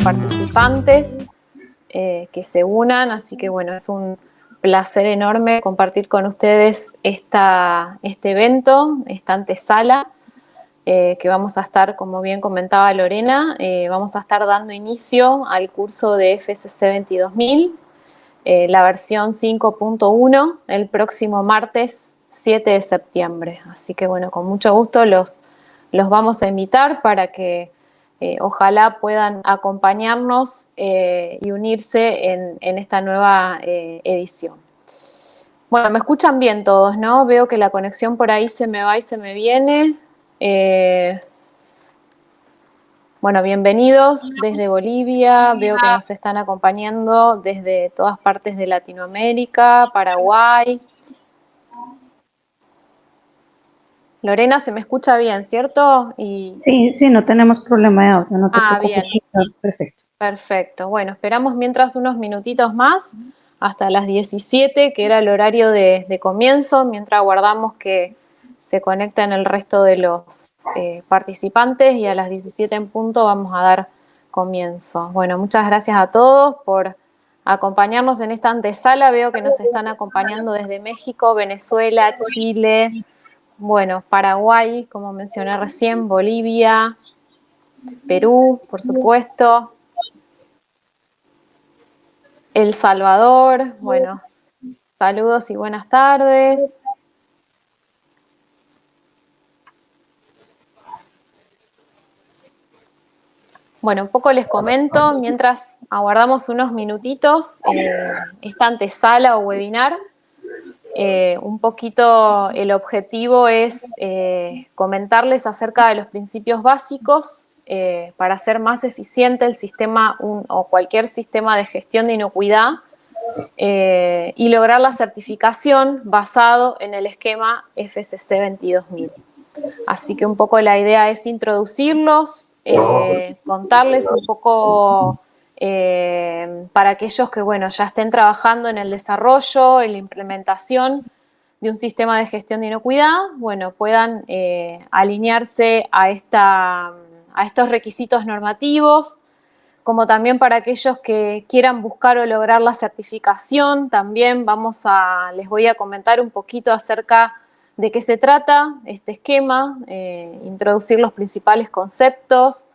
participantes que se unan, así que bueno, es un placer enorme compartir con ustedes este evento, esta antesala, que vamos a estar, como bien comentaba Lorena, vamos a estar dando inicio al curso de FCC 22000, la versión 5.1, el próximo martes 7 de septiembre. Así que bueno, con mucho gusto los vamos a invitar para que ojalá puedan acompañarnos y unirse en esta nueva edición. Bueno, me escuchan bien todos, ¿no? Veo que la conexión por ahí se me va y se me viene. Bueno, bienvenidos desde Bolivia, veo que nos están acompañando desde todas partes de Latinoamérica, Paraguay. Lorena, se me escucha bien, ¿cierto? Sí, no tenemos problema de audio, no te preocupes. Bien. Perfecto. Perfecto, bueno, esperamos mientras unos minutitos más, hasta las 17, que era el horario de comienzo, mientras aguardamos que se conecten el resto de los participantes, y a las 17 en punto vamos a dar comienzo. Bueno, muchas gracias a todos por acompañarnos en esta antesala. Veo que nos están acompañando desde México, Venezuela, Chile, bueno, Paraguay, como mencioné recién, Bolivia, Perú, por supuesto, El Salvador. Bueno, saludos y buenas tardes. Bueno, un poco les comento, mientras aguardamos unos minutitos esta antesala o webinar, un poquito el objetivo es comentarles acerca de los principios básicos para hacer más eficiente el sistema o cualquier sistema de gestión de inocuidad y lograr la certificación basado en el esquema FCC 22000. Así que un poco la idea es introducirlos, contarles un poco para aquellos que bueno, ya estén trabajando en el desarrollo, en la implementación de un sistema de gestión de inocuidad, bueno, puedan alinearse a estos requisitos normativos, como también para aquellos que quieran buscar o lograr la certificación. También les voy a comentar un poquito acerca de qué se trata este esquema, introducir los principales conceptos,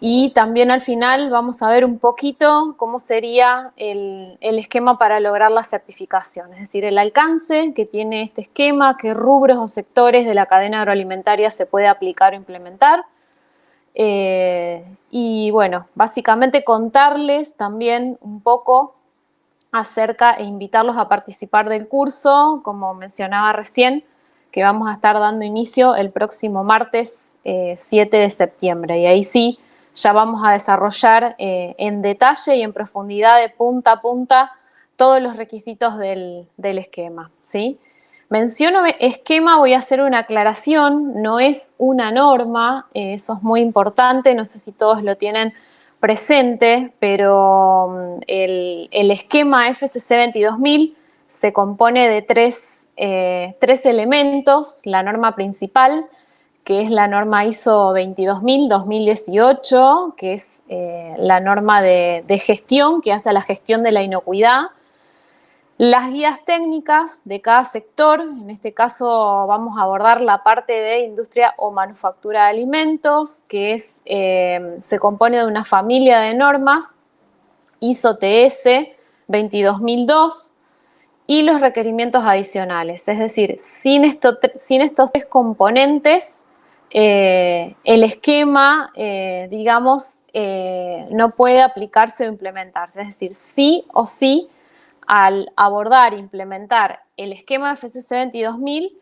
y también al final vamos a ver un poquito cómo sería el esquema para lograr la certificación, es decir, el alcance que tiene este esquema, qué rubros o sectores de la cadena agroalimentaria se puede aplicar o implementar. Y bueno, básicamente contarles también un poco acerca e invitarlos a participar del curso, como mencionaba recién, que vamos a estar dando inicio el próximo martes 7 de septiembre. Y ahí sí, ya vamos a desarrollar en detalle y en profundidad, de punta a punta, todos los requisitos del esquema, ¿sí? Menciono esquema, voy a hacer una aclaración, no es una norma, eso es muy importante, no sé si todos lo tienen presente, pero el esquema FCC 22000 se compone de tres elementos: la norma principal, que es la norma ISO 22000-2018, que es la norma de gestión que hace a la gestión de la inocuidad. Las guías técnicas de cada sector, en este caso vamos a abordar la parte de industria o manufactura de alimentos, que se compone de una familia de normas ISO TS 22002 y los requerimientos adicionales. Es decir, sin estos tres componentes, el esquema, digamos, no puede aplicarse o implementarse. Es decir, sí o sí, al abordar e implementar el esquema FCC 22000,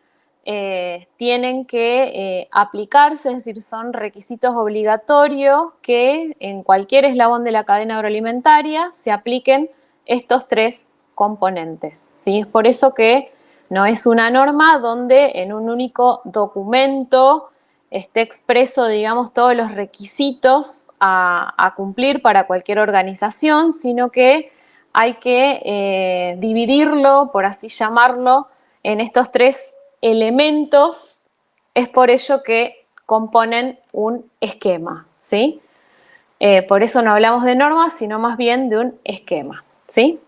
tienen que aplicarse, es decir, son requisitos obligatorios que en cualquier eslabón de la cadena agroalimentaria se apliquen estos tres componentes, ¿sí? Es por eso que no es una norma donde en un único documento esté expreso, digamos, todos los requisitos a cumplir para cualquier organización, sino que hay que dividirlo, por así llamarlo, en estos tres elementos. Es por ello que componen un esquema, ¿sí? Por eso no hablamos de normas, sino más bien de un esquema, ¿sí?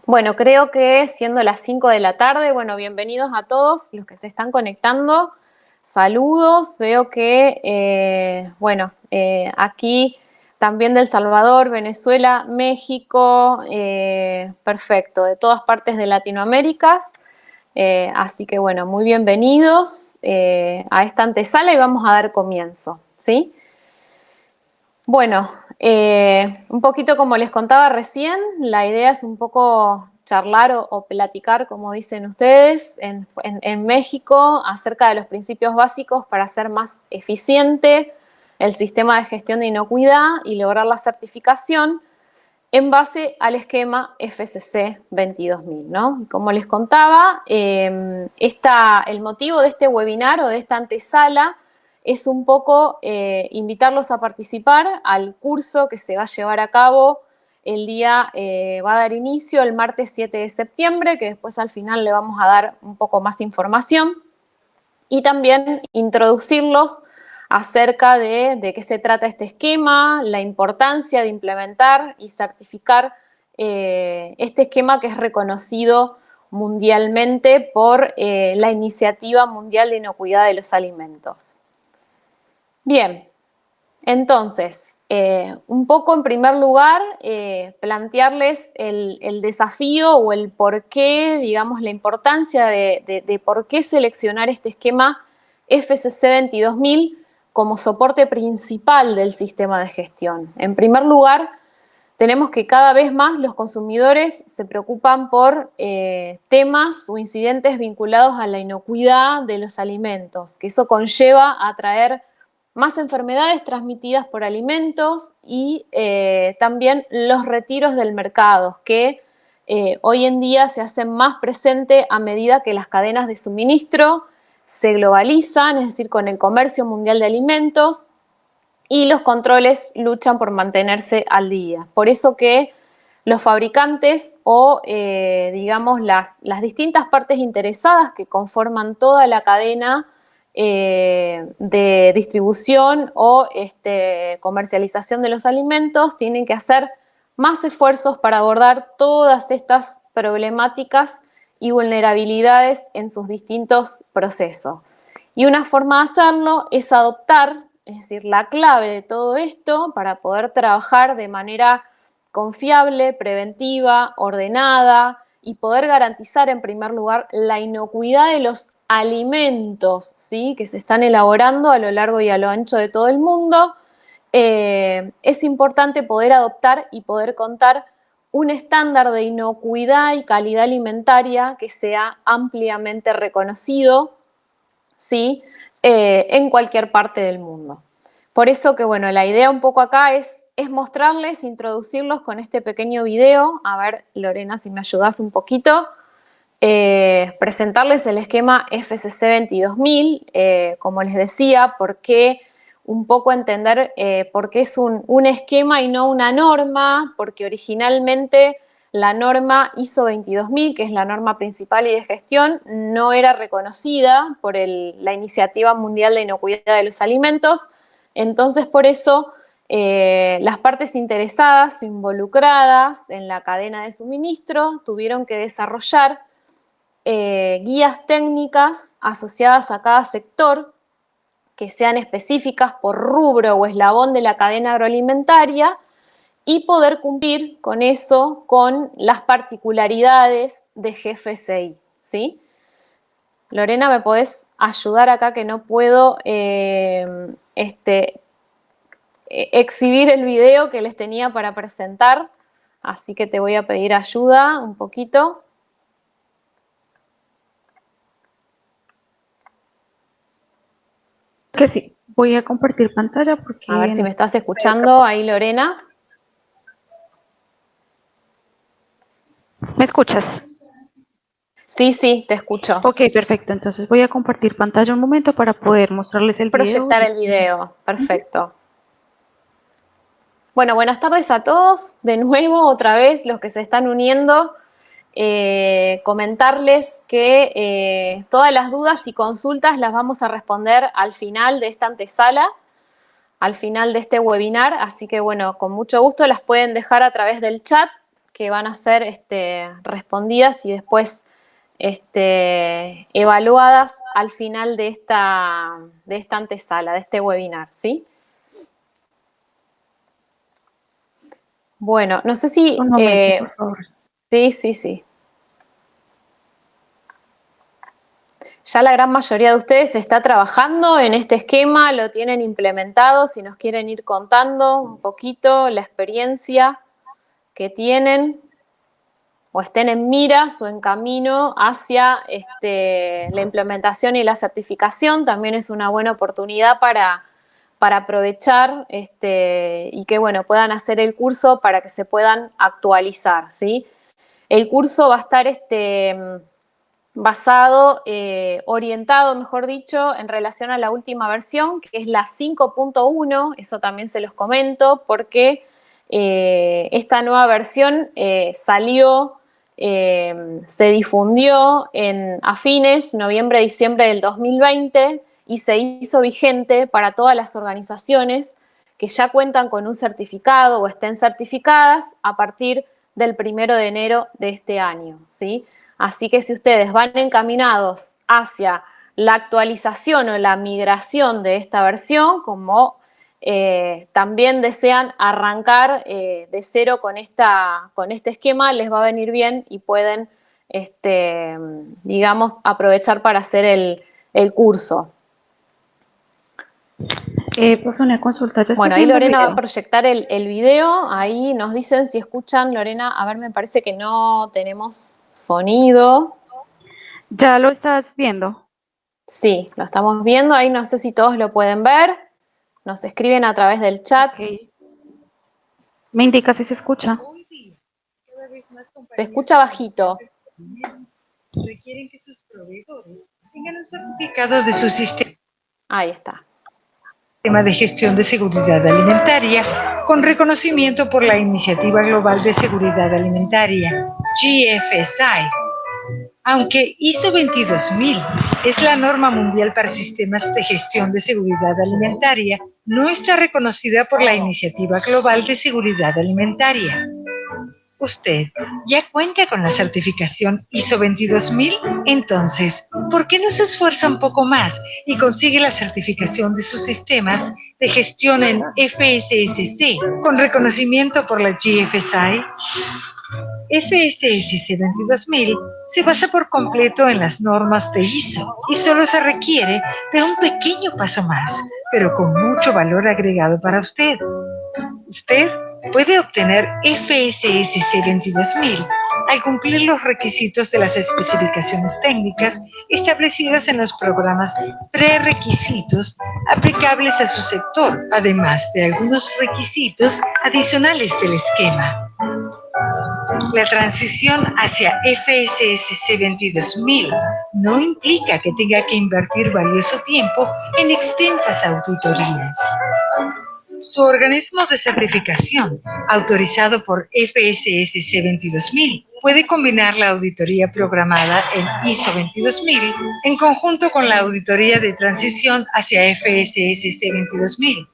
Bueno, creo que siendo las 5 de la tarde, bueno, bienvenidos a todos los que se están conectando. Saludos, veo que, aquí también de El Salvador, Venezuela, México, perfecto, de todas partes de Latinoamérica. Así que, bueno, muy bienvenidos a esta antesala y vamos a dar comienzo, ¿sí? Bueno, un poquito como les contaba recién, la idea es un poco charlar o platicar, como dicen ustedes, en México acerca de los principios básicos para hacer más eficiente el sistema de gestión de inocuidad y lograr la certificación en base al esquema FCC 22000, ¿no? Como les contaba, el motivo de este webinar o de esta antesala es un poco invitarlos a participar al curso que se va a llevar a cabo va a dar inicio el martes 7 de septiembre, que después al final le vamos a dar un poco más información, y también introducirlos acerca de qué se trata este esquema, la importancia de implementar y certificar este esquema que es reconocido mundialmente por la Iniciativa Mundial de Inocuidad de los Alimentos. Bien, entonces, un poco en primer lugar, plantearles el desafío o el por qué, digamos, la importancia de por qué seleccionar este esquema FCC 22000 como soporte principal del sistema de gestión. En primer lugar, tenemos que cada vez más los consumidores se preocupan por temas o incidentes vinculados a la inocuidad de los alimentos, que eso conlleva a traer más enfermedades transmitidas por alimentos y también los retiros del mercado, que hoy en día se hacen más presentes a medida que las cadenas de suministro se globalizan, es decir, con el comercio mundial de alimentos, y los controles luchan por mantenerse al día. Por eso que los fabricantes o, digamos, las distintas partes interesadas que conforman toda la cadena de distribución o comercialización de los alimentos tienen que hacer más esfuerzos para abordar todas estas problemáticas y vulnerabilidades en sus distintos procesos. Y una forma de hacerlo es adoptar, es decir, la clave de todo esto para poder trabajar de manera confiable, preventiva, ordenada y poder garantizar en primer lugar la inocuidad de los alimentos, ¿sí?, que se están elaborando a lo largo y a lo ancho de todo el mundo. Es importante poder adoptar y poder contar un estándar de inocuidad y calidad alimentaria que sea ampliamente reconocido, ¿sí?, en cualquier parte del mundo. Por eso que, bueno, la idea un poco acá es mostrarles, introducirlos con este pequeño video. A ver, Lorena, si me ayudas un poquito. Presentarles el esquema FCC 22000, como les decía, porque un poco entender por qué es un esquema y no una norma, porque originalmente la norma ISO 22000, que es la norma principal y de gestión, no era reconocida por la Iniciativa Mundial de Inocuidad de los Alimentos. Entonces, por eso, las partes interesadas o involucradas en la cadena de suministro tuvieron que desarrollar guías técnicas asociadas a cada sector que sean específicas por rubro o eslabón de la cadena agroalimentaria y poder cumplir con eso, con las particularidades de GFCI, ¿sí? Lorena, ¿me podés ayudar acá que no puedo exhibir el video que les tenía para presentar? Así que te voy a pedir ayuda un poquito. Que sí, voy a compartir pantalla porque... A ver si me estás escuchando ahí, Lorena. ¿Me escuchas? Sí, sí, te escucho. Ok, perfecto. Entonces voy a compartir pantalla un momento para poder mostrarles el video. Proyectar el video, perfecto. Bueno, buenas tardes a todos. De nuevo, otra vez, los que se están uniendo. Comentarles que todas las dudas y consultas las vamos a responder al final de esta antesala. al final de este webinar, así que bueno, con mucho gusto las pueden dejar a través del chat, que van a ser respondidas y después evaluadas al final de esta antesala, de este webinar, ¿sí? Bueno, no sé si... Un momento, por favor. Sí. Ya la gran mayoría de ustedes está trabajando en este esquema, lo tienen implementado, si nos quieren ir contando un poquito la experiencia que tienen o estén en miras o en camino hacia la implementación y la certificación, también es una buena oportunidad para aprovechar y que bueno, puedan hacer el curso para que se puedan actualizar, ¿sí? El curso va a estar basado, orientado, mejor dicho, en relación a la última versión, que es la 5.1, eso también se los comento, porque esta nueva versión salió, se difundió a fines noviembre-diciembre del 2020 y se hizo vigente para todas las organizaciones que ya cuentan con un certificado o estén certificadas a partir del 1 de enero de este año, ¿sí? Así que si ustedes van encaminados hacia la actualización o la migración de esta versión, como también desean arrancar de cero con este esquema, les va a venir bien y pueden, digamos, aprovechar para hacer el curso. Pues una consulta, ya está Bueno, ahí haciendo el Lorena va a video. proyectar el video, ahí nos dicen si escuchan, Lorena, a ver, me parece que no tenemos sonido. ¿Ya lo estás viendo? Sí, lo estamos viendo, ahí no sé si todos lo pueden ver, nos escriben a través del chat. Ok. Me indica si se escucha. Se escucha bajito. Requieren que sus proveedores tengan un certificado de su Ahí está. sistema de gestión de seguridad alimentaria con reconocimiento por la Iniciativa Global de Seguridad Alimentaria, GFSI. Aunque ISO 22000 es la norma mundial para sistemas de gestión de seguridad alimentaria, no está reconocida por la Iniciativa Global de Seguridad Alimentaria. ¿Usted ya cuenta con la certificación ISO 22000? Entonces, ¿por qué no se esfuerza un poco más y consigue la certificación de sus sistemas de gestión en FSSC con reconocimiento por la GFSI? FSSC 22000 se basa por completo en las normas de ISO y solo se requiere de un pequeño paso más, pero con mucho valor agregado para usted. Usted puede obtener FSSC 22000 al cumplir los requisitos de las especificaciones técnicas establecidas en los programas prerequisitos aplicables a su sector, además de algunos requisitos adicionales del esquema. La transición hacia FSSC 22000 no implica que tenga que invertir valioso tiempo en extensas auditorías. Su organismo de certificación, autorizado por FSSC 22000, puede combinar la auditoría programada en ISO 22000 en conjunto con la auditoría de transición hacia FSSC 22000.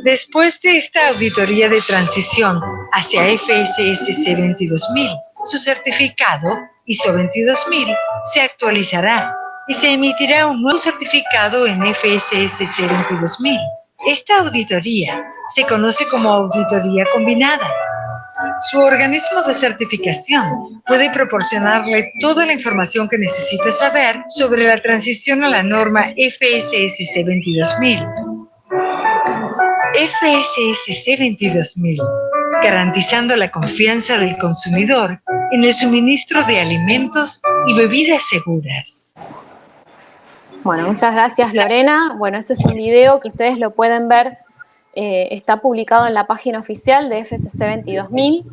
Después de esta auditoría de transición hacia FSSC 22000, su certificado ISO 22000 se actualizará y se emitirá un nuevo certificado en FSSC 22000. Esta auditoría se conoce como auditoría combinada. Su organismo de certificación puede proporcionarle toda la información que necesita saber sobre la transición a la norma FSSC 22000. FSSC 22000, garantizando la confianza del consumidor en el suministro de alimentos y bebidas seguras. Bueno, muchas gracias Lorena. Bueno, ese es un video que ustedes lo pueden ver, está publicado en la página oficial de FSC 22000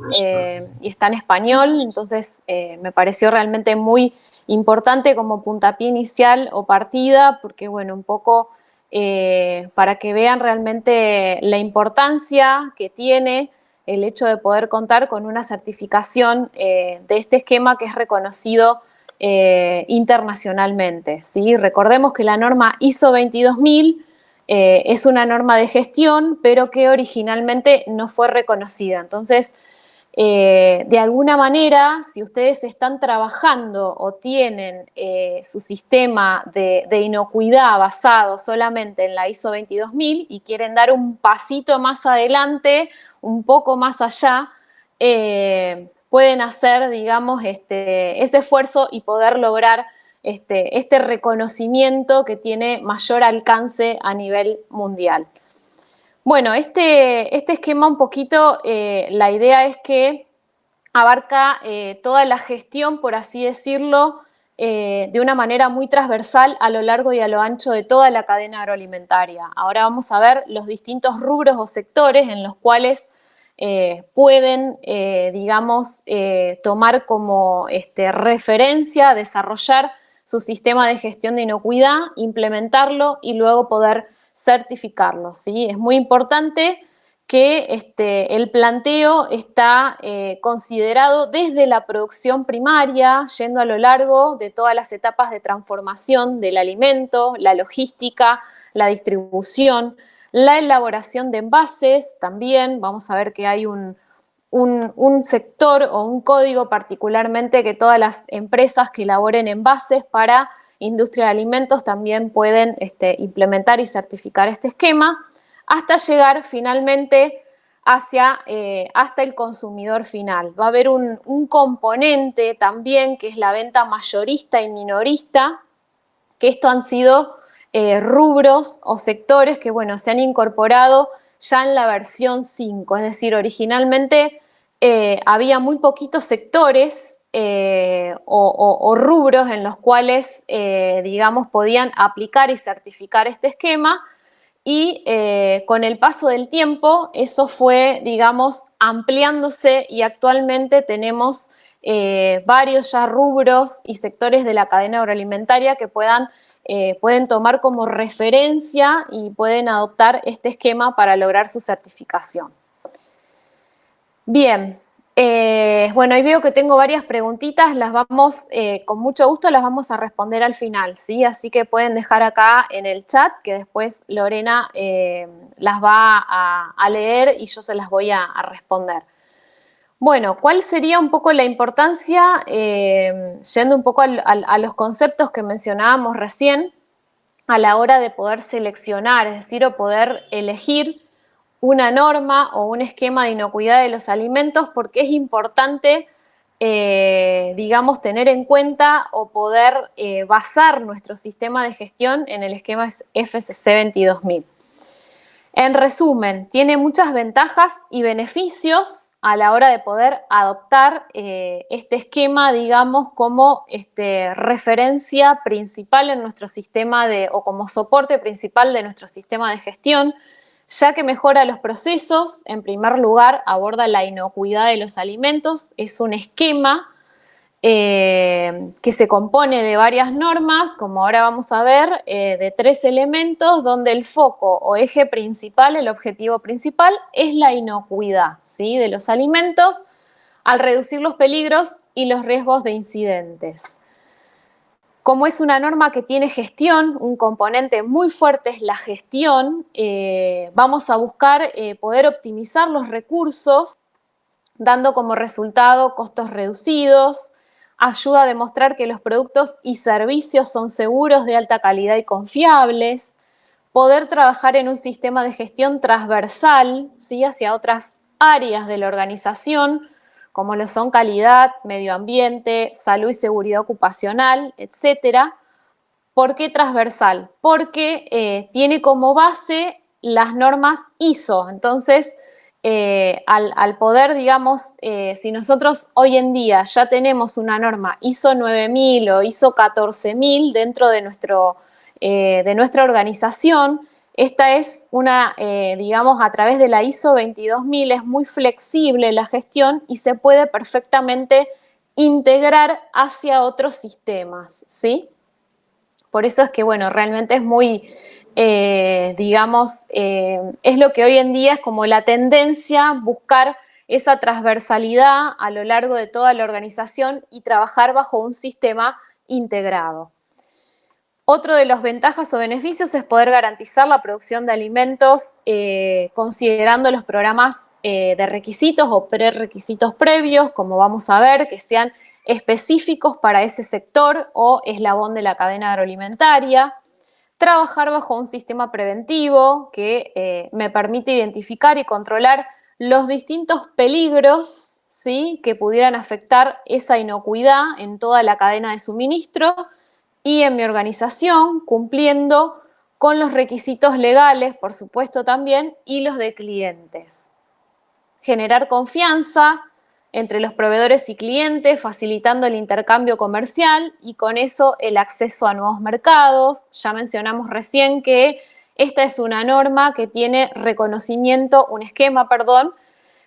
y está en español, entonces me pareció realmente muy importante como puntapié inicial o partida, porque bueno, un poco para que vean realmente la importancia que tiene el hecho de poder contar con una certificación de este esquema que es reconocido internacionalmente, ¿sí? Recordemos que la norma ISO 22000 es una norma de gestión, pero que originalmente no fue reconocida. Entonces, de alguna manera, si ustedes están trabajando o tienen su sistema de inocuidad basado solamente en la ISO 22000 y quieren dar un pasito más adelante, un poco más allá, pueden hacer, digamos, ese esfuerzo y poder lograr este reconocimiento que tiene mayor alcance a nivel mundial. Bueno, este esquema un poquito, la idea es que abarca toda la gestión, por así decirlo, de una manera muy transversal a lo largo y a lo ancho de toda la cadena agroalimentaria. Ahora vamos a ver los distintos rubros o sectores en los cuales pueden, digamos, tomar como referencia, desarrollar su sistema de gestión de inocuidad, implementarlo y luego poder certificarlo, ¿sí? Es muy importante que el planteo está considerado desde la producción primaria, yendo a lo largo de todas las etapas de transformación del alimento, la logística, la distribución, la elaboración de envases. También vamos a ver que hay un sector o un código particularmente que todas las empresas que elaboren envases para industria de alimentos también pueden implementar y certificar este esquema, hasta llegar finalmente hasta el consumidor final. Va a haber un componente también que es la venta mayorista y minorista, que esto han sido rubros o sectores que, bueno, se han incorporado ya en la versión 5, es decir, originalmente había muy poquitos sectores o rubros en los cuales, digamos, podían aplicar y certificar este esquema, y con el paso del tiempo eso fue, digamos, ampliándose y actualmente tenemos varios ya rubros y sectores de la cadena agroalimentaria que pueden tomar como referencia y pueden adoptar este esquema para lograr su certificación. Bien, bueno, ahí veo que tengo varias preguntitas, las vamos, con mucho gusto las vamos a responder al final, ¿sí? Así que pueden dejar acá en el chat que después Lorena las va a leer y yo se las voy a responder. Bueno, ¿cuál sería un poco la importancia, yendo un poco a los conceptos que mencionábamos recién, a la hora de poder seleccionar, es decir, o poder elegir una norma o un esquema de inocuidad de los alimentos? Porque es importante, digamos, tener en cuenta o poder basar nuestro sistema de gestión en el esquema FSC 22000. En resumen, tiene muchas ventajas y beneficios a la hora de poder adoptar este esquema, digamos, como referencia principal en nuestro sistema o como soporte principal de nuestro sistema de gestión, ya que mejora los procesos. En primer lugar, aborda la inocuidad de los alimentos. Es un esquema que se compone de varias normas, como ahora vamos a ver, de 3 elementos, donde el foco o eje principal, el objetivo principal, es la inocuidad, ¿sí?, de los alimentos, al reducir los peligros y los riesgos de incidentes. Como es una norma que tiene gestión, un componente muy fuerte es la gestión, vamos a buscar poder optimizar los recursos, dando como resultado costos reducidos, ayuda a demostrar que los productos y servicios son seguros, de alta calidad y confiables, poder trabajar en un sistema de gestión transversal, ¿sí?, hacia otras áreas de la organización, como lo son calidad, medio ambiente, salud y seguridad ocupacional, etcétera. ¿Por qué transversal? Porque tiene como base las normas ISO. Entonces, al poder, digamos, si nosotros hoy en día ya tenemos una norma ISO 9000 o ISO 14000 dentro de nuestra organización, esta es una, digamos, a través de la ISO 22000 es muy flexible la gestión y se puede perfectamente integrar hacia otros sistemas, ¿sí? Por eso es que, bueno, realmente es muy, digamos, es lo que hoy en día es como la tendencia, buscar esa transversalidad a lo largo de toda la organización y trabajar bajo un sistema integrado. Otro de los ventajas o beneficios es poder garantizar la producción de alimentos considerando los programas de requisitos o prerequisitos previos, como vamos a ver, que sean específicos para ese sector o eslabón de la cadena agroalimentaria. Trabajar bajo un sistema preventivo que me permite identificar y controlar los distintos peligros, ¿sí?, que pudieran afectar esa inocuidad en toda la cadena de suministro y en mi organización, cumpliendo con los requisitos legales, por supuesto también, y los de clientes. Generar confianza entre los proveedores y clientes, facilitando el intercambio comercial y con eso el acceso a nuevos mercados. Ya mencionamos recién que esta es una norma que tiene reconocimiento, un esquema, perdón,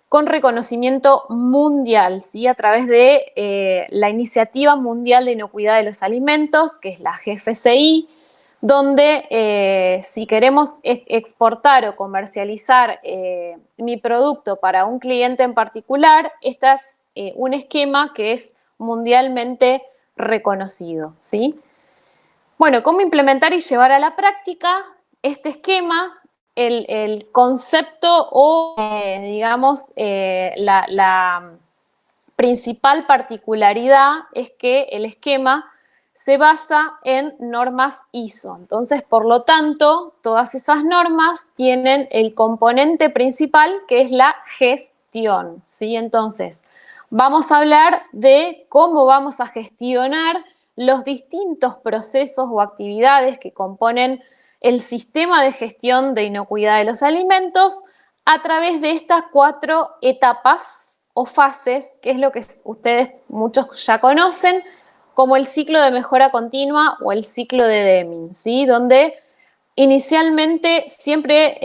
con reconocimiento mundial, ¿sí?, a través de la Iniciativa Mundial de Inocuidad de los Alimentos, que es la GFCI, donde si queremos exportar o comercializar mi producto para un cliente en particular, este es un esquema que es mundialmente reconocido, ¿sí? Bueno, ¿cómo implementar y llevar a la práctica este esquema? El concepto o, digamos, la principal particularidad es que el esquema se basa en normas ISO. Entonces, por lo tanto, todas esas normas tienen el componente principal que es la gestión, ¿sí? Entonces, vamos a hablar de cómo vamos a gestionar los distintos procesos o actividades que componen el sistema de gestión de inocuidad de los alimentos a través de estas 4 etapas o fases, que es lo que ustedes muchos ya conocen, como el ciclo de mejora continua o el ciclo de Deming, ¿sí?, donde inicialmente siempre,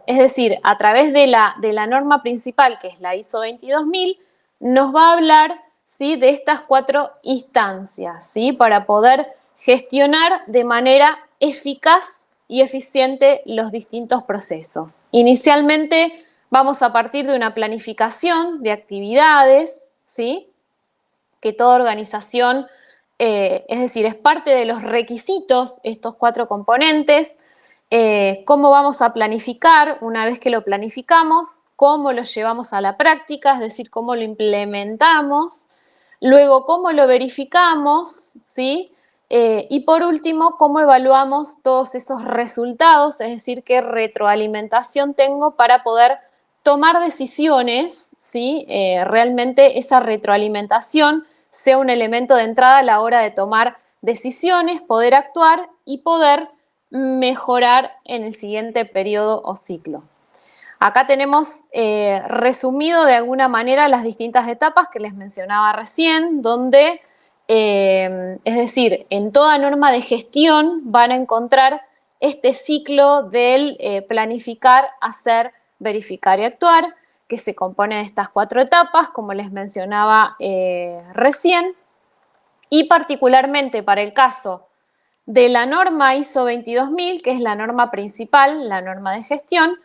es decir, a través de la norma principal, que es la ISO 22000, nos va a hablar, ¿sí?, de estas 4 instancias, ¿sí?, para poder gestionar de manera eficaz y eficiente los distintos procesos. Inicialmente vamos a partir de una planificación de actividades, ¿sí?, que toda organización, es decir, es parte de los requisitos, estos 4 componentes. Cómo vamos a planificar una vez que lo planificamos, cómo lo llevamos a la práctica, es decir, cómo lo implementamos, luego cómo lo verificamos, ¿sí?, y por último, cómo evaluamos todos esos resultados, es decir, qué retroalimentación tengo para poder tomar decisiones, ¿sí?, realmente esa retroalimentación sea un elemento de entrada a la hora de tomar decisiones, poder actuar y poder mejorar en el siguiente periodo o ciclo. Acá tenemos resumido de alguna manera las distintas etapas que les mencionaba recién, donde, es decir, en toda norma de gestión van a encontrar este ciclo del planificar, hacer, verificar y actuar, que se compone de estas 4 etapas, como les mencionaba recién, y particularmente para el caso de la norma ISO 22000, que es la norma principal, la norma de gestión,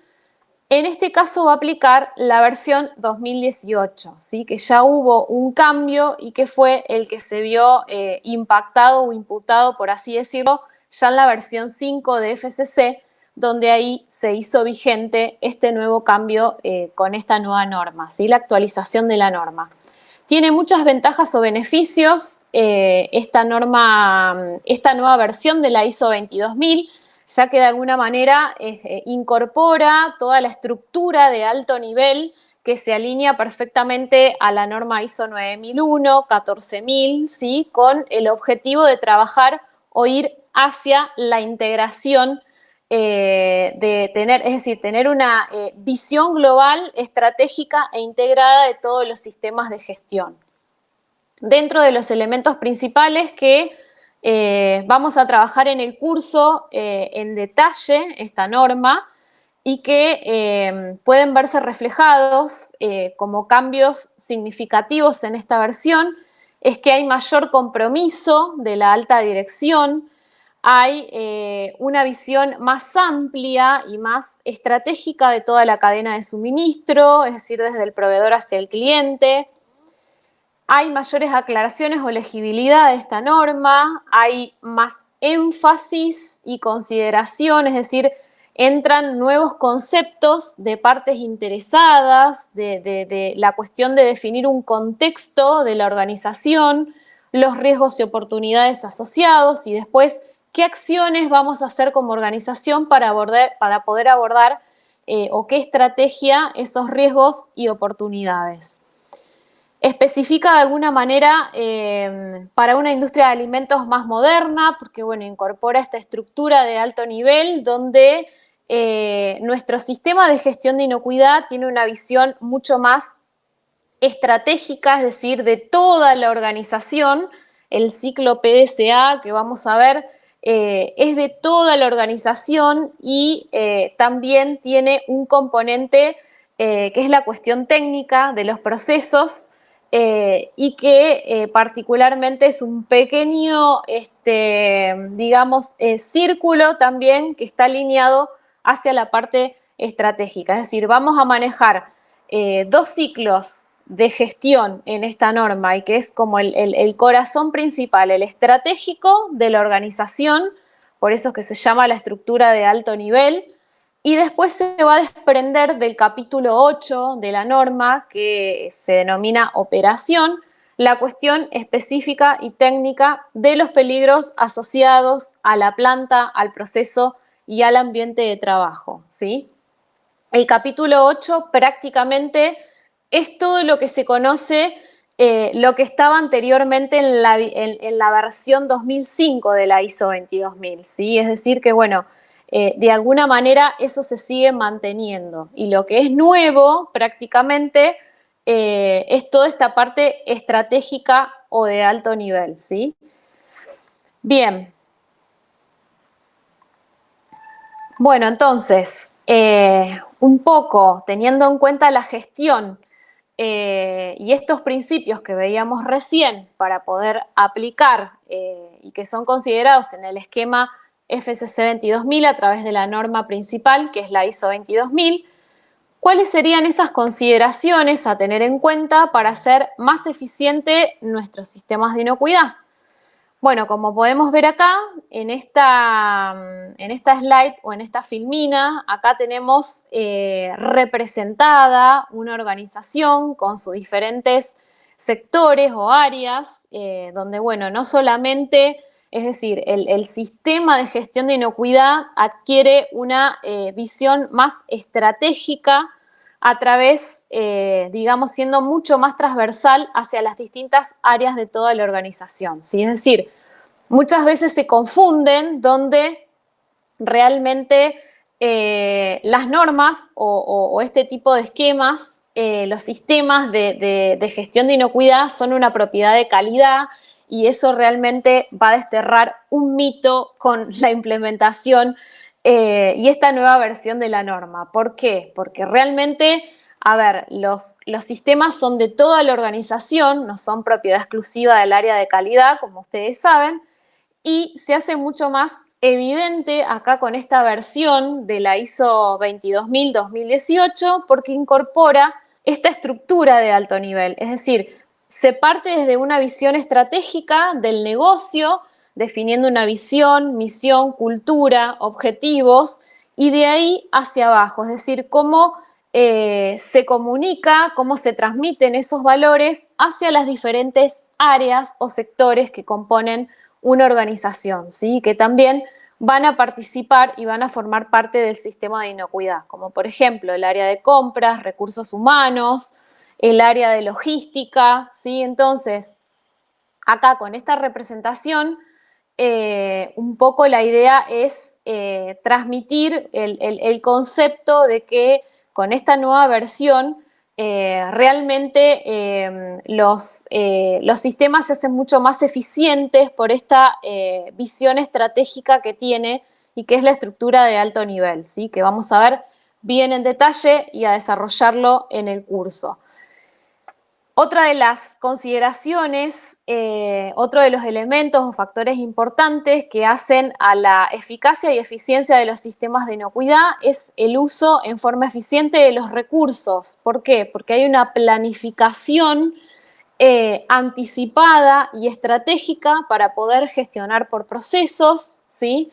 en este caso va a aplicar la versión 2018, ¿sí?, que ya hubo un cambio y que fue el que se vio impactado o imputado, por así decirlo, ya en la versión 5 de FCC, donde ahí se hizo vigente este nuevo cambio con esta nueva norma, ¿sí?, la actualización de la norma. Tiene muchas ventajas o beneficios esta nueva versión de la ISO 22000, ya que de alguna manera incorpora toda la estructura de alto nivel que se alinea perfectamente a la norma ISO 9001, 14000, ¿sí?, con el objetivo de trabajar o ir hacia la integración de tener, es decir, tener una visión global, estratégica e integrada de todos los sistemas de gestión. Dentro de los elementos principales que vamos a trabajar en el curso en detalle esta norma y que pueden verse reflejados como cambios significativos en esta versión, es que hay mayor compromiso de la alta dirección, hay una visión más amplia y más estratégica de toda la cadena de suministro, es decir, desde el proveedor hacia el cliente. hay mayores aclaraciones o legibilidad de esta norma, hay más énfasis y consideración, es decir, entran nuevos conceptos de partes interesadas, de la cuestión de definir un contexto de la organización, los riesgos y oportunidades asociados y después qué acciones vamos a hacer como organización para poder abordar o qué estrategia esos riesgos y oportunidades. Especifica de alguna manera para una industria de alimentos más moderna, porque bueno, incorpora esta estructura de alto nivel donde nuestro sistema de gestión de inocuidad tiene una visión mucho más estratégica, es decir, de toda la organización. El ciclo PDCA que vamos a ver es de toda la organización y también tiene un componente que es la cuestión técnica de los procesos y que particularmente es un pequeño, digamos, círculo también que está alineado hacia la parte estratégica. Es decir, vamos a manejar dos ciclos de gestión en esta norma y que es como el corazón principal, el estratégico de la organización, por eso es que se llama la estructura de alto nivel, y después se va a desprender del capítulo 8 de la norma que se denomina operación, la cuestión específica y técnica de los peligros asociados a la planta, al proceso y al ambiente de trabajo, ¿sí? El capítulo 8 prácticamente es todo lo que se conoce, lo que estaba anteriormente en la versión 2005 de la ISO 22000, ¿sí? Es decir que, bueno, de alguna manera eso se sigue manteniendo. Y lo que es nuevo prácticamente es toda esta parte estratégica o de alto nivel, ¿sí? Bien. Bueno, entonces, un poco teniendo en cuenta la gestión y estos principios que veíamos recién para poder aplicar y que son considerados en el esquema FCC 22000 a través de la norma principal, que es la ISO 22000, ¿cuáles serían esas consideraciones a tener en cuenta para hacer más eficiente nuestros sistemas de inocuidad? Bueno, como podemos ver acá, en esta slide o en esta filmina, acá tenemos representada una organización con sus diferentes sectores o áreas, donde, bueno, no solamente, es decir, el sistema de gestión de inocuidad adquiere una visión más estratégica a través, digamos, siendo mucho más transversal hacia las distintas áreas de toda la organización, ¿sí? Es decir, muchas veces se confunden donde realmente las normas o este tipo de esquemas, los sistemas de gestión de inocuidad son una propiedad de calidad y eso realmente va a desterrar un mito con la implementación y esta nueva versión de la norma. ¿Por qué? Porque realmente, a ver, los sistemas son de toda la organización, no son propiedad exclusiva del área de calidad, como ustedes saben, y se hace mucho más evidente acá con esta versión de la ISO 22000-2018 porque incorpora esta estructura de alto nivel, es decir, se parte desde una visión estratégica del negocio, definiendo una visión, misión, cultura, objetivos, y de ahí hacia abajo, es decir, cómo se comunica, cómo se transmiten esos valores hacia las diferentes áreas o sectores que componen una organización, ¿sí? Que también van a participar y van a formar parte del sistema de inocuidad, como por ejemplo el área de compras, recursos humanos, el área de logística, ¿sí? Entonces, acá con esta representación, un poco la idea es transmitir el concepto de que con esta nueva versión realmente los sistemas se hacen mucho más eficientes por esta visión estratégica que tiene y que es la estructura de alto nivel, ¿sí? Que vamos a ver bien en detalle y a desarrollarlo en el curso. Otra de las consideraciones, otro de los elementos o factores importantes que hacen a la eficacia y eficiencia de los sistemas de inocuidad es el uso en forma eficiente de los recursos. ¿Por qué? Porque hay una planificación anticipada y estratégica para poder gestionar por procesos, ¿sí?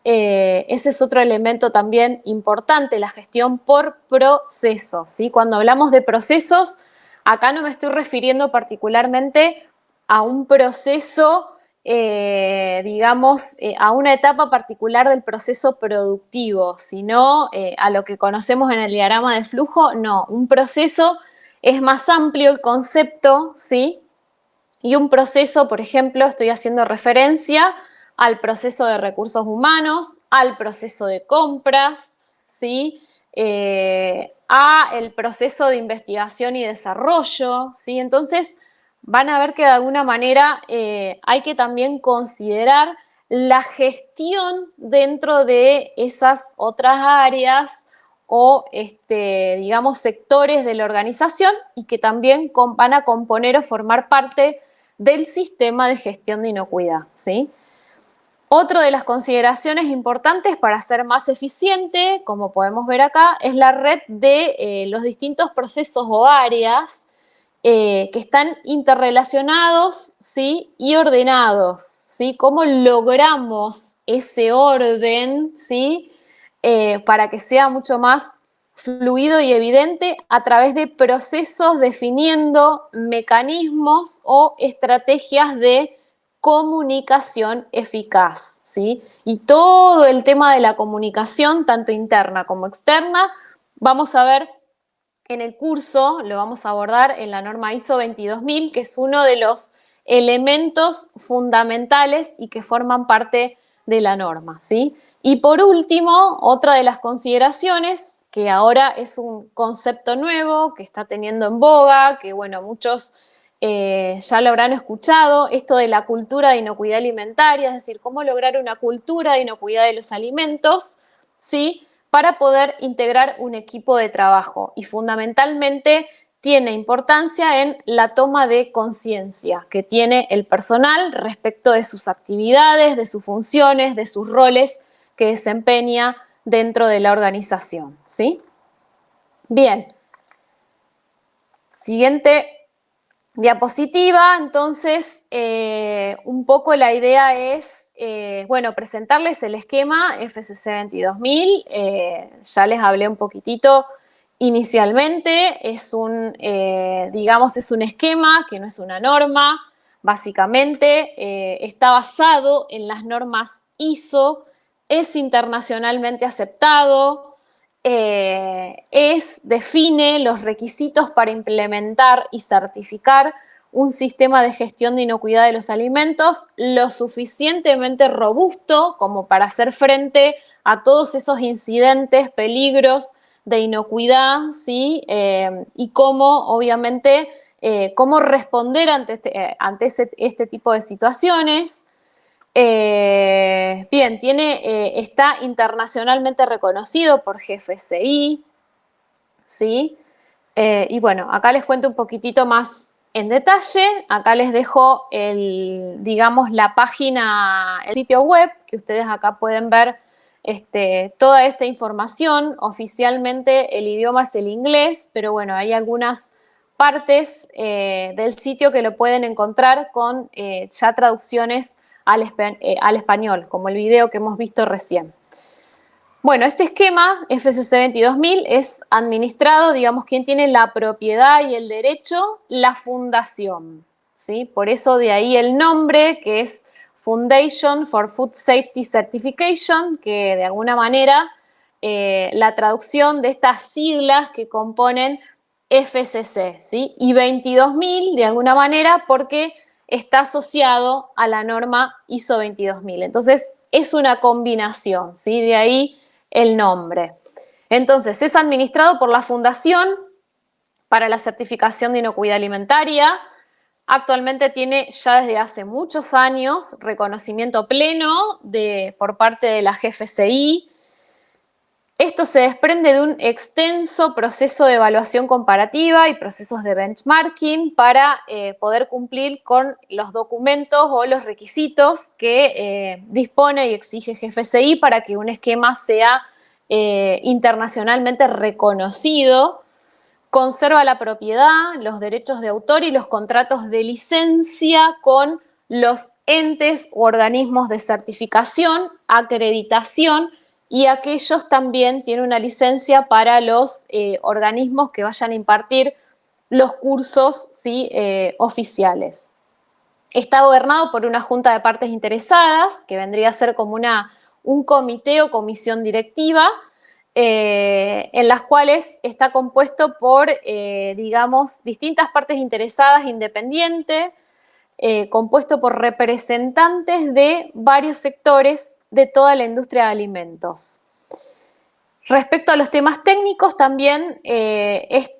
Ese es otro elemento también importante, la gestión por procesos, ¿sí? Cuando hablamos de procesos, acá no me estoy refiriendo particularmente a un proceso, digamos, a una etapa particular del proceso productivo, sino a lo que conocemos en el diagrama de flujo, no, un proceso es más amplio el concepto, ¿sí? Y un proceso, por ejemplo, estoy haciendo referencia al proceso de recursos humanos, al proceso de compras, ¿sí? A el proceso de investigación y desarrollo, ¿sí? Entonces, van a ver que de alguna manera hay que también considerar la gestión dentro de esas otras áreas o, digamos, sectores de la organización y que también van a componer o formar parte del sistema de gestión de inocuidad, ¿sí? Otra de las consideraciones importantes para ser más eficiente, como podemos ver acá, es la red de los distintos procesos o áreas que están interrelacionados, ¿sí? Y ordenados, ¿sí? ¿Cómo logramos ese orden, ¿sí? Para que sea mucho más fluido y evidente a través de procesos definiendo mecanismos o estrategias de comunicación eficaz, ¿sí? Y todo el tema de la comunicación, tanto interna como externa, vamos a ver en el curso, lo vamos a abordar en la norma ISO 22000, que es uno de los elementos fundamentales y que forman parte de la norma, ¿sí? Y por último, otra de las consideraciones, que ahora es un concepto nuevo, que está teniendo en boga, que bueno, muchos ya lo habrán escuchado, esto de la cultura de inocuidad alimentaria, es decir, cómo lograr una cultura de inocuidad de los alimentos, ¿sí? Para poder integrar un equipo de trabajo y fundamentalmente tiene importancia en la toma de conciencia que tiene el personal respecto de sus actividades, de sus funciones, de sus roles que desempeña dentro de la organización, ¿sí? Bien, siguiente diapositiva, entonces un poco la idea es, bueno, presentarles el esquema FCC 22000, ya les hablé un poquitito inicialmente, es un, digamos, es un esquema que no es una norma, básicamente está basado en las normas ISO, es internacionalmente aceptado, define los requisitos para implementar y certificar un sistema de gestión de inocuidad de los alimentos lo suficientemente robusto como para hacer frente a todos esos incidentes, peligros de inocuidad, ¿sí? Y cómo, obviamente, cómo responder ante este tipo de situaciones. Bien, está internacionalmente reconocido por GFCI, ¿sí? Y bueno, acá les cuento un poquitito más en detalle. Acá les dejo digamos, la página, el sitio web, que ustedes acá pueden ver toda esta información. Oficialmente el idioma es el inglés, pero bueno, hay algunas partes del sitio que lo pueden encontrar con ya traducciones al español, como el video que hemos visto recién. Bueno, este esquema FCC 22000 es administrado, digamos, quien tiene la propiedad y el derecho, la fundación, ¿sí? Por eso de ahí el nombre, que es Foundation for Food Safety Certification, que de alguna manera la traducción de estas siglas que componen FCC, ¿sí? Y 22000 de alguna manera porque está asociado a la norma ISO 22000. Entonces, es una combinación, ¿sí? De ahí el nombre. Entonces, es administrado por la Fundación para la Certificación de Inocuidad Alimentaria. Actualmente tiene ya desde hace muchos años reconocimiento pleno por parte de la GFCI. Esto se desprende de un extenso proceso de evaluación comparativa y procesos de benchmarking para poder cumplir con los documentos o los requisitos que dispone y exige GFCI para que un esquema sea internacionalmente reconocido. conserva la propiedad, los derechos de autor y los contratos de licencia con los entes u organismos de certificación, acreditación, y aquellos también tienen una licencia para los organismos que vayan a impartir los cursos, ¿sí? Oficiales. Está gobernado por una junta de partes interesadas, que vendría a ser como un comité o comisión directiva, en las cuales está compuesto por, digamos, distintas partes interesadas independientes, compuesto por representantes de varios sectores de toda la industria de alimentos. Respecto a los temas técnicos, también esta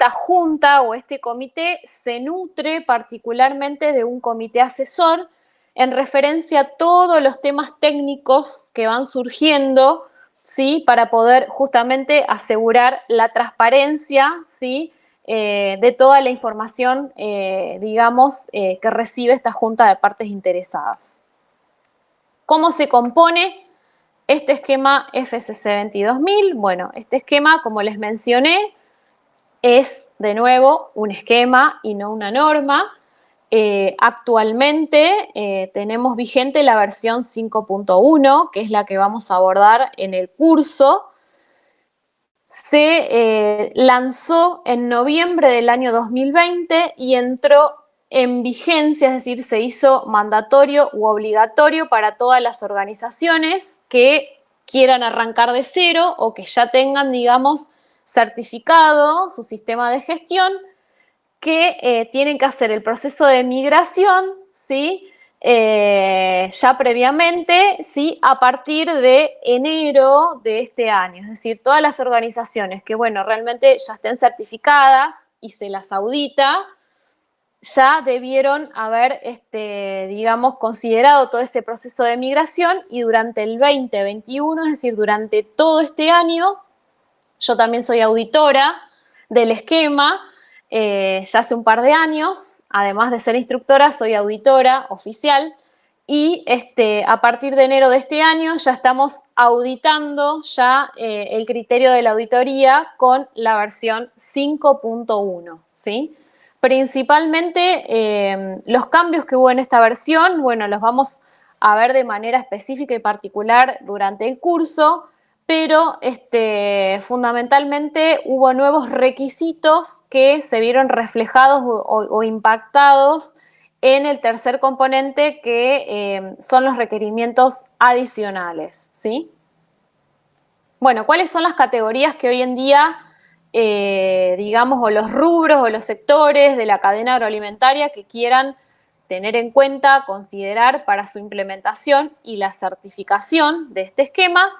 junta o este comité se nutre particularmente de un comité asesor en referencia a todos los temas técnicos que van surgiendo, ¿sí? Para poder justamente asegurar la transparencia, ¿sí? De toda la información, que recibe esta junta de partes interesadas. ¿Cómo se compone este esquema FCC 22000? Bueno, este esquema, como les mencioné, es de nuevo un esquema y no una norma. Actualmente tenemos vigente la versión 5.1, que es la que vamos a abordar en el curso. Se lanzó en noviembre del año 2020 y entró en vigencia, es decir, se hizo mandatorio u obligatorio para todas las organizaciones que quieran arrancar de cero o que ya tengan, digamos, certificado su sistema de gestión, que tienen que hacer el proceso de migración, ¿sí? Ya previamente, ¿sí? A partir de enero de este año. Es decir, todas las organizaciones que, bueno, realmente ya estén certificadas y se las audita, ya debieron haber, digamos, considerado todo ese proceso de migración, y durante el 2021, es decir, durante todo este año, yo también soy auditora del esquema, ya hace un par de años, además de ser instructora, soy auditora oficial, y a partir de enero de este año ya estamos auditando ya el criterio de la auditoría con la versión 5.1, ¿sí? Principalmente los cambios que hubo en esta versión, bueno, los vamos a ver de manera específica y particular durante el curso, pero fundamentalmente hubo nuevos requisitos que se vieron reflejados o impactados en el tercer componente, que son los requerimientos adicionales, ¿sí? Bueno, ¿cuáles son las categorías que hoy en día, digamos, o los rubros o los sectores de la cadena agroalimentaria que quieran tener en cuenta, considerar para su implementación y la certificación de este esquema?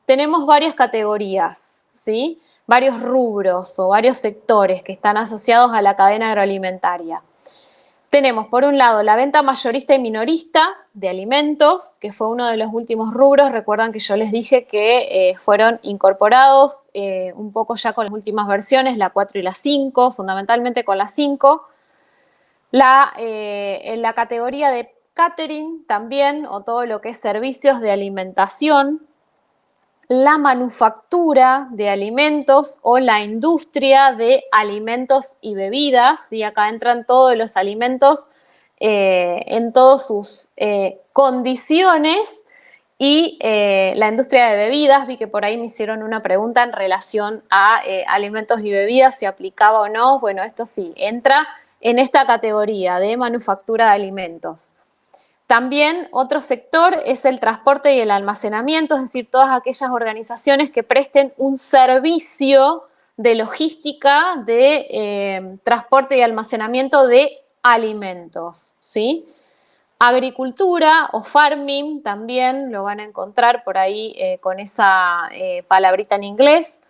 Tenemos varias categorías, ¿sí? Varios rubros o varios sectores que están asociados a la cadena agroalimentaria. Tenemos, por un lado, la venta mayorista y minorista de alimentos, que fue uno de los últimos rubros. Recuerdan que yo les dije que fueron incorporados un poco ya con las últimas versiones, la 4 y la 5, fundamentalmente con la 5. En la categoría de catering también, o todo lo que es servicios de alimentación, la manufactura de alimentos o la industria de alimentos y bebidas, y acá entran todos los alimentos en todas sus condiciones, y la industria de bebidas. Vi que por ahí me hicieron una pregunta en relación a alimentos y bebidas, si aplicaba o no. Bueno, esto sí, entra en esta categoría de manufactura de alimentos. También otro sector es el transporte y el almacenamiento, es decir, todas aquellas organizaciones que presten un servicio de logística, de transporte y almacenamiento de alimentos, ¿sí? Agricultura o farming también lo van a encontrar por ahí con esa palabrita en inglés.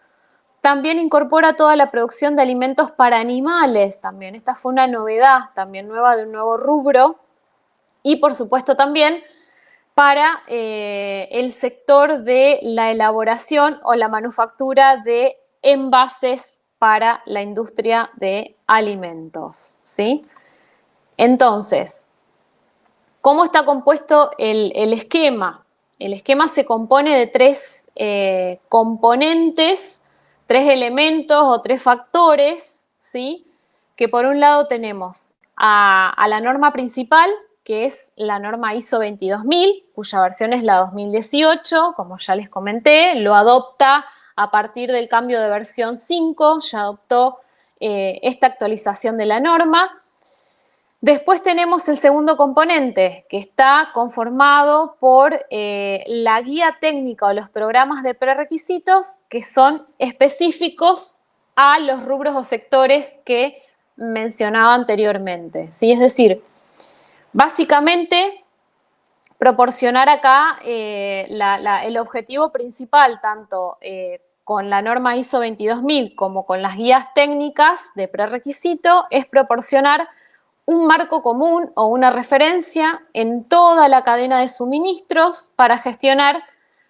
También incorpora toda la producción de alimentos para animales también. Esta fue una novedad también nueva de un nuevo rubro. Y por supuesto también para el sector de la elaboración o la manufactura de envases para la industria de alimentos, ¿sí? Entonces, ¿cómo está compuesto el esquema? El esquema se compone de tres componentes tres elementos o tres factores, ¿sí? Que por un lado tenemos a la norma principal, que es la norma ISO 22000, cuya versión es la 2018, como ya les comenté, lo adopta a partir del cambio de versión 5, ya adoptó esta actualización de la norma. Después tenemos el segundo componente, que está conformado por la guía técnica o los programas de prerequisitos que son específicos a los rubros o sectores que mencionaba anteriormente, ¿sí? Es decir, básicamente proporcionar acá el objetivo principal, tanto con la norma ISO 22000 como con las guías técnicas de prerequisito, es proporcionar un marco común o una referencia en toda la cadena de suministros para gestionar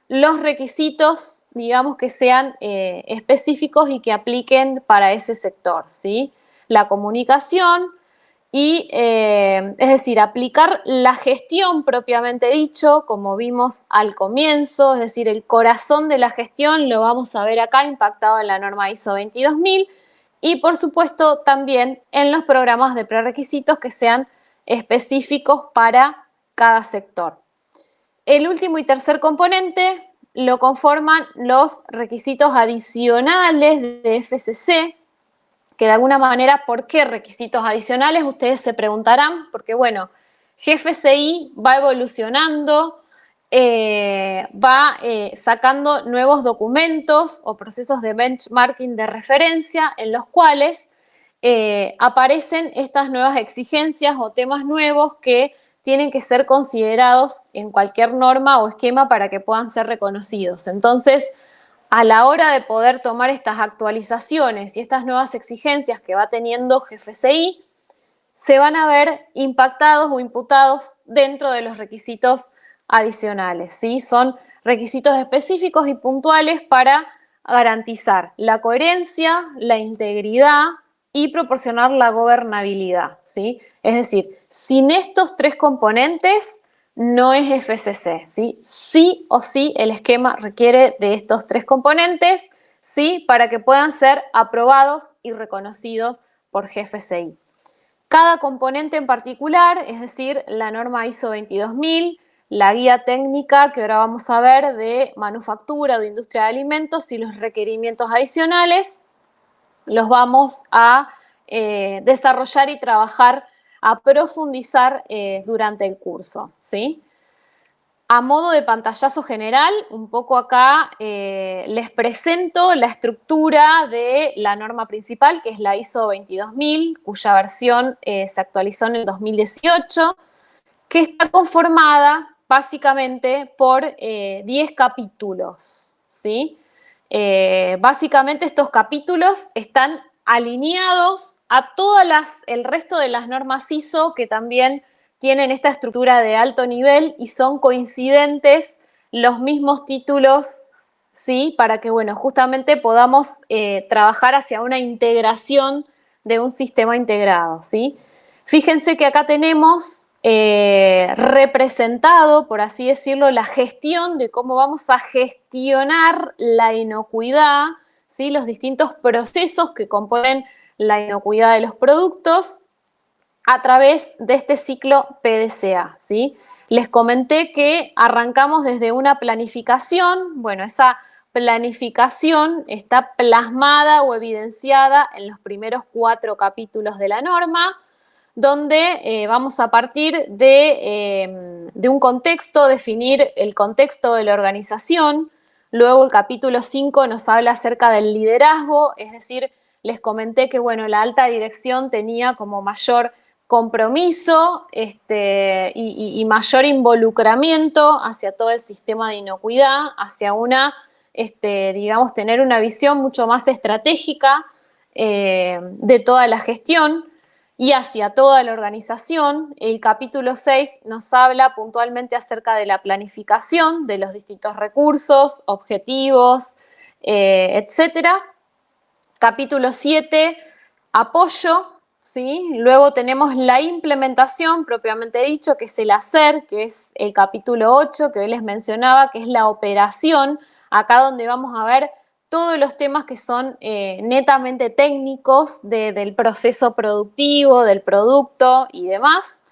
los requisitos, digamos, que sean específicos y que apliquen para ese sector, ¿sí? La comunicación y, es decir, aplicar la gestión propiamente dicho, como vimos al comienzo, es decir, el corazón de la gestión lo vamos a ver acá impactado en la norma ISO 22000, y por supuesto también en los programas de prerequisitos que sean específicos para cada sector. El último y tercer componente lo conforman los requisitos adicionales de FCC, que de alguna manera, ¿por qué requisitos adicionales? Ustedes se preguntarán, porque bueno, GFCI va evolucionando, va sacando nuevos documentos o procesos de benchmarking de referencia en los cuales aparecen estas nuevas exigencias o temas nuevos que tienen que ser considerados en cualquier norma o esquema para que puedan ser reconocidos. Entonces, a la hora de poder tomar estas actualizaciones y estas nuevas exigencias que va teniendo GFCI, se van a ver impactados o imputados dentro de los requisitos adicionales, ¿sí? Son requisitos específicos y puntuales para garantizar la coherencia, la integridad y proporcionar la gobernabilidad, ¿sí? Es decir, sin estos tres componentes no es FCC, ¿sí? Sí o sí el esquema requiere de estos tres componentes, ¿sí? Para que puedan ser aprobados y reconocidos por GFCI. Cada componente en particular, es decir, la norma ISO 22000, la guía técnica que ahora vamos a ver de manufactura o de industria de alimentos y los requerimientos adicionales, los vamos a desarrollar y trabajar, a profundizar durante el curso, ¿sí? A modo de pantallazo general, un poco acá les presento la estructura de la norma principal, que es la ISO 22000, cuya versión se actualizó en el 2018, que está conformada básicamente por 10 capítulos, ¿sí? Básicamente estos capítulos están alineados a el resto de las normas ISO que también tienen esta estructura de alto nivel y son coincidentes los mismos títulos, ¿sí? Para que, bueno, justamente podamos trabajar hacia una integración de un sistema integrado, ¿sí? Fíjense que acá tenemos representado, por así decirlo, la gestión de cómo vamos a gestionar la inocuidad, ¿sí? Los distintos procesos que componen la inocuidad de los productos a través de este ciclo PDCA, ¿sí? Les comenté que arrancamos desde una planificación. Bueno, esa planificación está plasmada o evidenciada en los primeros 4 capítulos de la norma, donde vamos a partir de un contexto, definir el contexto de la organización. Luego el capítulo 5 nos habla acerca del liderazgo, es decir, les comenté que bueno, la alta dirección tenía como mayor compromiso y mayor involucramiento hacia todo el sistema de inocuidad, hacia digamos, tener una visión mucho más estratégica de toda la gestión y hacia toda la organización. El capítulo 6 nos habla puntualmente acerca de la planificación de los distintos recursos, objetivos, etcétera. Capítulo 7, apoyo, ¿sí? Luego tenemos la implementación propiamente dicho, que es el hacer, que es el capítulo 8 que hoy les mencionaba, que es la operación, acá donde vamos a ver todos los temas que son netamente técnicos del proceso productivo, del producto y demás.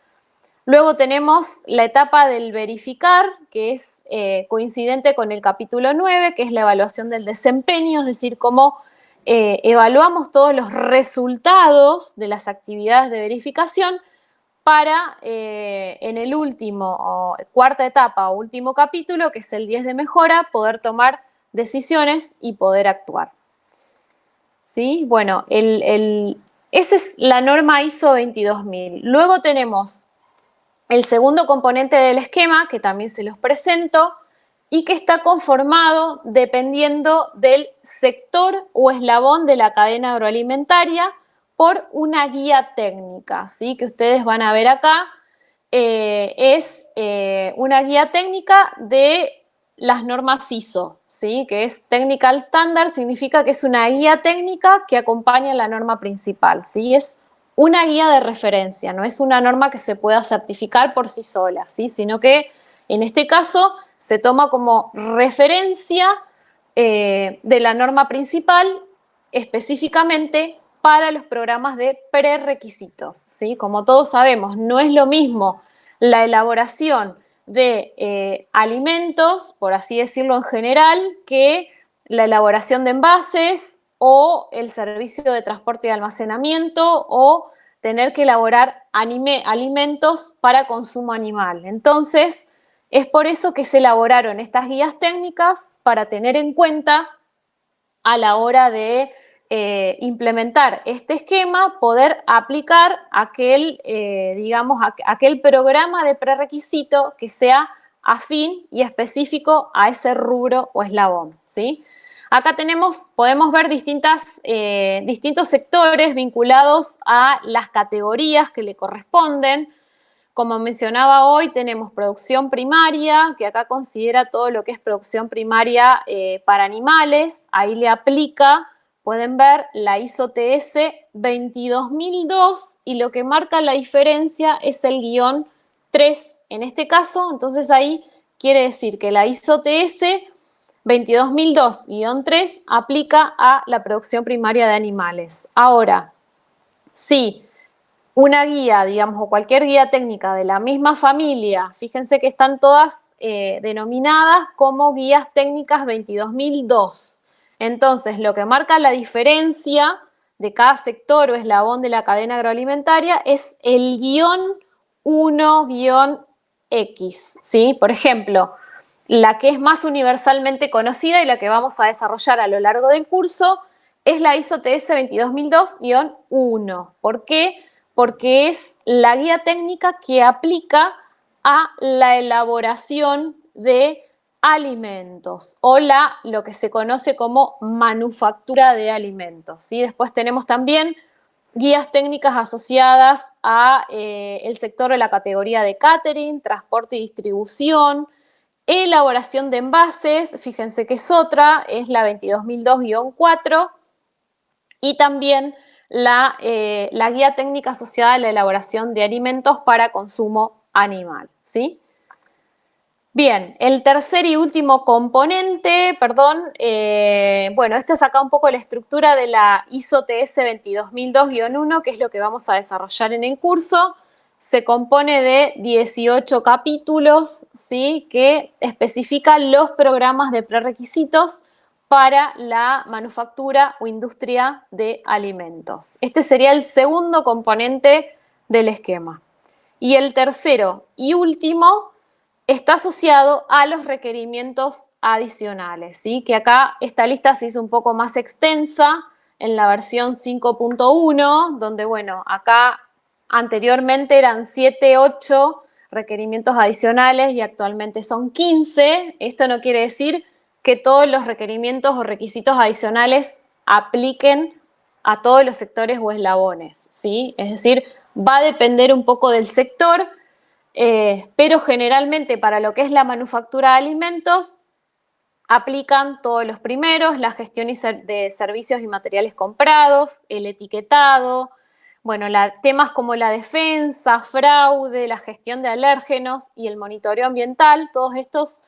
Luego tenemos la etapa del verificar, que es coincidente con el capítulo 9, que es la evaluación del desempeño, es decir, cómo evaluamos todos los resultados de las actividades de verificación para en el último, cuarta etapa o último capítulo, que es el 10 de mejora, poder tomar decisiones y poder actuar. ¿Sí? Bueno, esa es la norma ISO 22000. Luego tenemos el segundo componente del esquema, que también se los presento, y que está conformado dependiendo del sector o eslabón de la cadena agroalimentaria por una guía técnica, ¿sí? Que ustedes van a ver acá. Es una guía técnica de las normas ISO, ¿sí? Que es Technical Standard, significa que es una guía técnica que acompaña la norma principal, ¿sí? Es una guía de referencia, no es una norma que se pueda certificar por sí sola, ¿sí? Sino que en este caso se toma como referencia de la norma principal específicamente para los programas de prerequisitos, ¿sí? Como todos sabemos, no es lo mismo la elaboración de alimentos, por así decirlo en general, que la elaboración de envases o el servicio de transporte y almacenamiento o tener que elaborar alimentos para consumo animal. Entonces, es por eso que se elaboraron estas guías técnicas para tener en cuenta a la hora de implementar este esquema, poder aplicar aquel, aquel programa de prerequisito que sea afín y específico a ese rubro o eslabón, ¿sí? Acá podemos ver distintos sectores vinculados a las categorías que le corresponden. Como mencionaba hoy, tenemos producción primaria, que acá considera todo lo que es producción primaria para animales. Ahí le aplica, pueden ver, la ISO TS 22002 y lo que marca la diferencia es el guión 3 en este caso. Entonces ahí quiere decir que la ISO TS 22002-3 aplica a la producción primaria de animales. Ahora, sí, una guía, digamos, o cualquier guía técnica de la misma familia, fíjense que están todas denominadas como guías técnicas 22002. Entonces, lo que marca la diferencia de cada sector o eslabón de la cadena agroalimentaria es el guión 1-X, ¿sí? Por ejemplo, la que es más universalmente conocida y la que vamos a desarrollar a lo largo del curso es la ISO TS 22002-1. ¿Por qué? Porque es la guía técnica que aplica a la elaboración de alimentos o lo que se conoce como manufactura de alimentos, ¿sí? Después tenemos también guías técnicas asociadas a el sector de la categoría de catering, transporte y distribución, elaboración de envases, fíjense que es otra, es la 22002-4, y también la guía técnica asociada a la elaboración de alimentos para consumo animal, ¿sí? Bien, el tercer y último componente, bueno, esta es acá un poco la estructura de la ISO TS 22002-1, que es lo que vamos a desarrollar en el curso. Se compone de 18 capítulos, ¿sí? Que especifican los programas de prerequisitos para la manufactura o industria de alimentos. Este sería el segundo componente del esquema. Y el tercero y último está asociado a los requerimientos adicionales, ¿sí? Que acá esta lista se hizo un poco más extensa en la versión 5.1, donde, bueno, acá anteriormente eran 7, 8 requerimientos adicionales y actualmente son 15. Esto no quiere decir que todos los requerimientos o requisitos adicionales apliquen a todos los sectores o eslabones, ¿sí? Es decir, va a depender un poco del sector, pero generalmente para lo que es la manufactura de alimentos aplican todos los primeros, la gestión de servicios y materiales comprados, el etiquetado, bueno, temas como la defensa, fraude, la gestión de alérgenos y el monitoreo ambiental, todos estos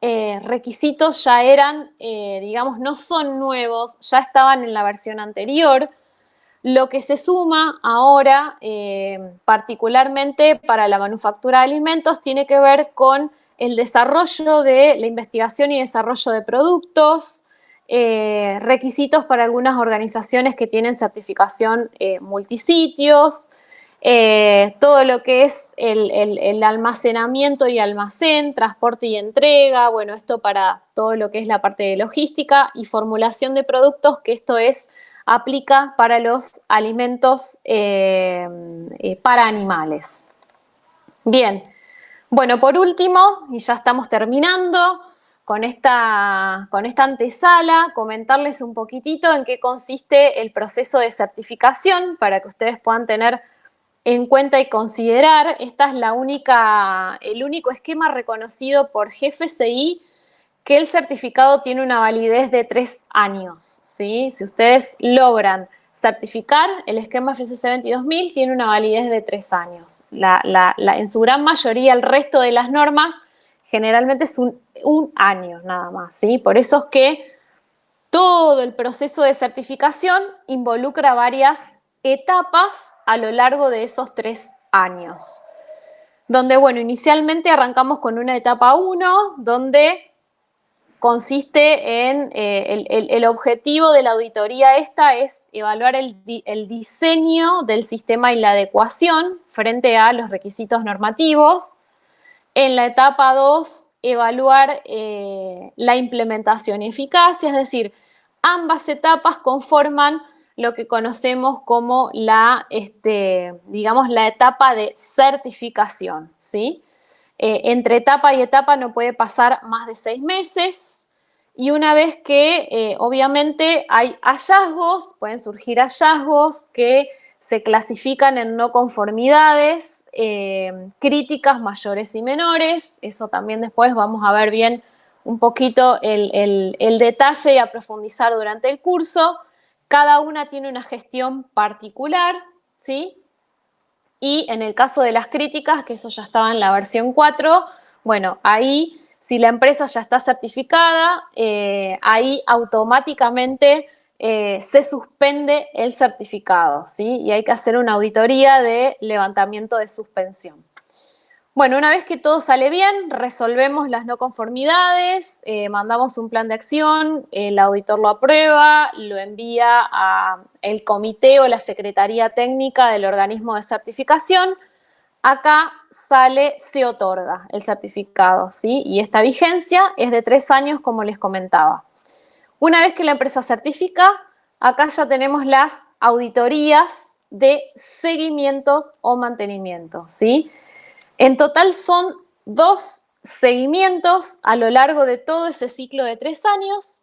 requisitos ya eran, digamos, no son nuevos, ya estaban en la versión anterior. Lo que se suma ahora, particularmente para la manufactura de alimentos, tiene que ver con el desarrollo de la investigación y desarrollo de productos, requisitos para algunas organizaciones que tienen certificación multisitios, todo lo que es el almacenamiento y almacén, transporte y entrega, bueno, esto para todo lo que es la parte de logística y formulación de productos, que esto aplica para los alimentos para animales. Bien, bueno, por último, y ya estamos terminando con esta antesala, comentarles un poquitito en qué consiste el proceso de certificación para que ustedes puedan tener en cuenta y considerar. Esta es el único esquema reconocido por GFCI que el certificado tiene una validez de 3 años, ¿sí? Si ustedes logran certificar, el esquema FSC 22000 tiene una validez de 3 años. En su gran mayoría, el resto de las normas generalmente es un año nada más, ¿sí? Por eso es que todo el proceso de certificación involucra varias etapas a lo largo de esos 3 años. Donde, bueno, inicialmente arrancamos con una etapa 1, donde consiste en, el objetivo de la auditoría esta es evaluar el diseño del sistema y la adecuación frente a los requisitos normativos. En la etapa 2, evaluar la implementación y eficacia, es decir, ambas etapas conforman lo que conocemos como digamos, la etapa de certificación, ¿sí? Entre etapa y etapa no puede pasar más de 6 meses y una vez que obviamente hay hallazgos, pueden surgir hallazgos que se clasifican en no conformidades, críticas mayores y menores. Eso también después vamos a ver bien un poquito el detalle y a profundizar durante el curso. Cada una tiene una gestión particular, ¿sí? Y en el caso de las críticas, que eso ya estaba en la versión 4, bueno, ahí si la empresa ya está certificada, ahí automáticamente se suspende el certificado, ¿sí? Y hay que hacer una auditoría de levantamiento de suspensión. Bueno, una vez que todo sale bien, resolvemos las no conformidades, mandamos un plan de acción, el auditor lo aprueba, lo envía al comité o la secretaría técnica del organismo de certificación. Acá se otorga el certificado, ¿sí? Y esta vigencia es de 3 años, como les comentaba. Una vez que la empresa certifica, acá ya tenemos las auditorías de seguimientos o mantenimiento, ¿sí? En total son 2 seguimientos a lo largo de todo ese ciclo de 3 años,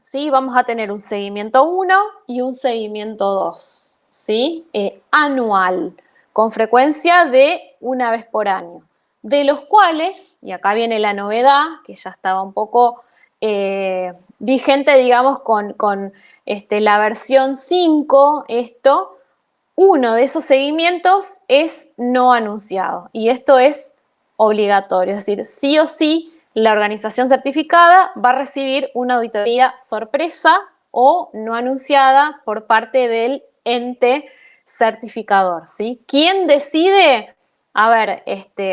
¿sí? Vamos a tener un seguimiento 1 y un seguimiento 2, ¿sí? Anual, con frecuencia de una vez por año, de los cuales, y acá viene la novedad, que ya estaba un poco vigente, digamos, con la versión 5, uno de esos seguimientos es no anunciado y esto es obligatorio, es decir, sí o sí la organización certificada va a recibir una auditoría sorpresa o no anunciada por parte del ente certificador, ¿sí? ¿Quién decide? A ver,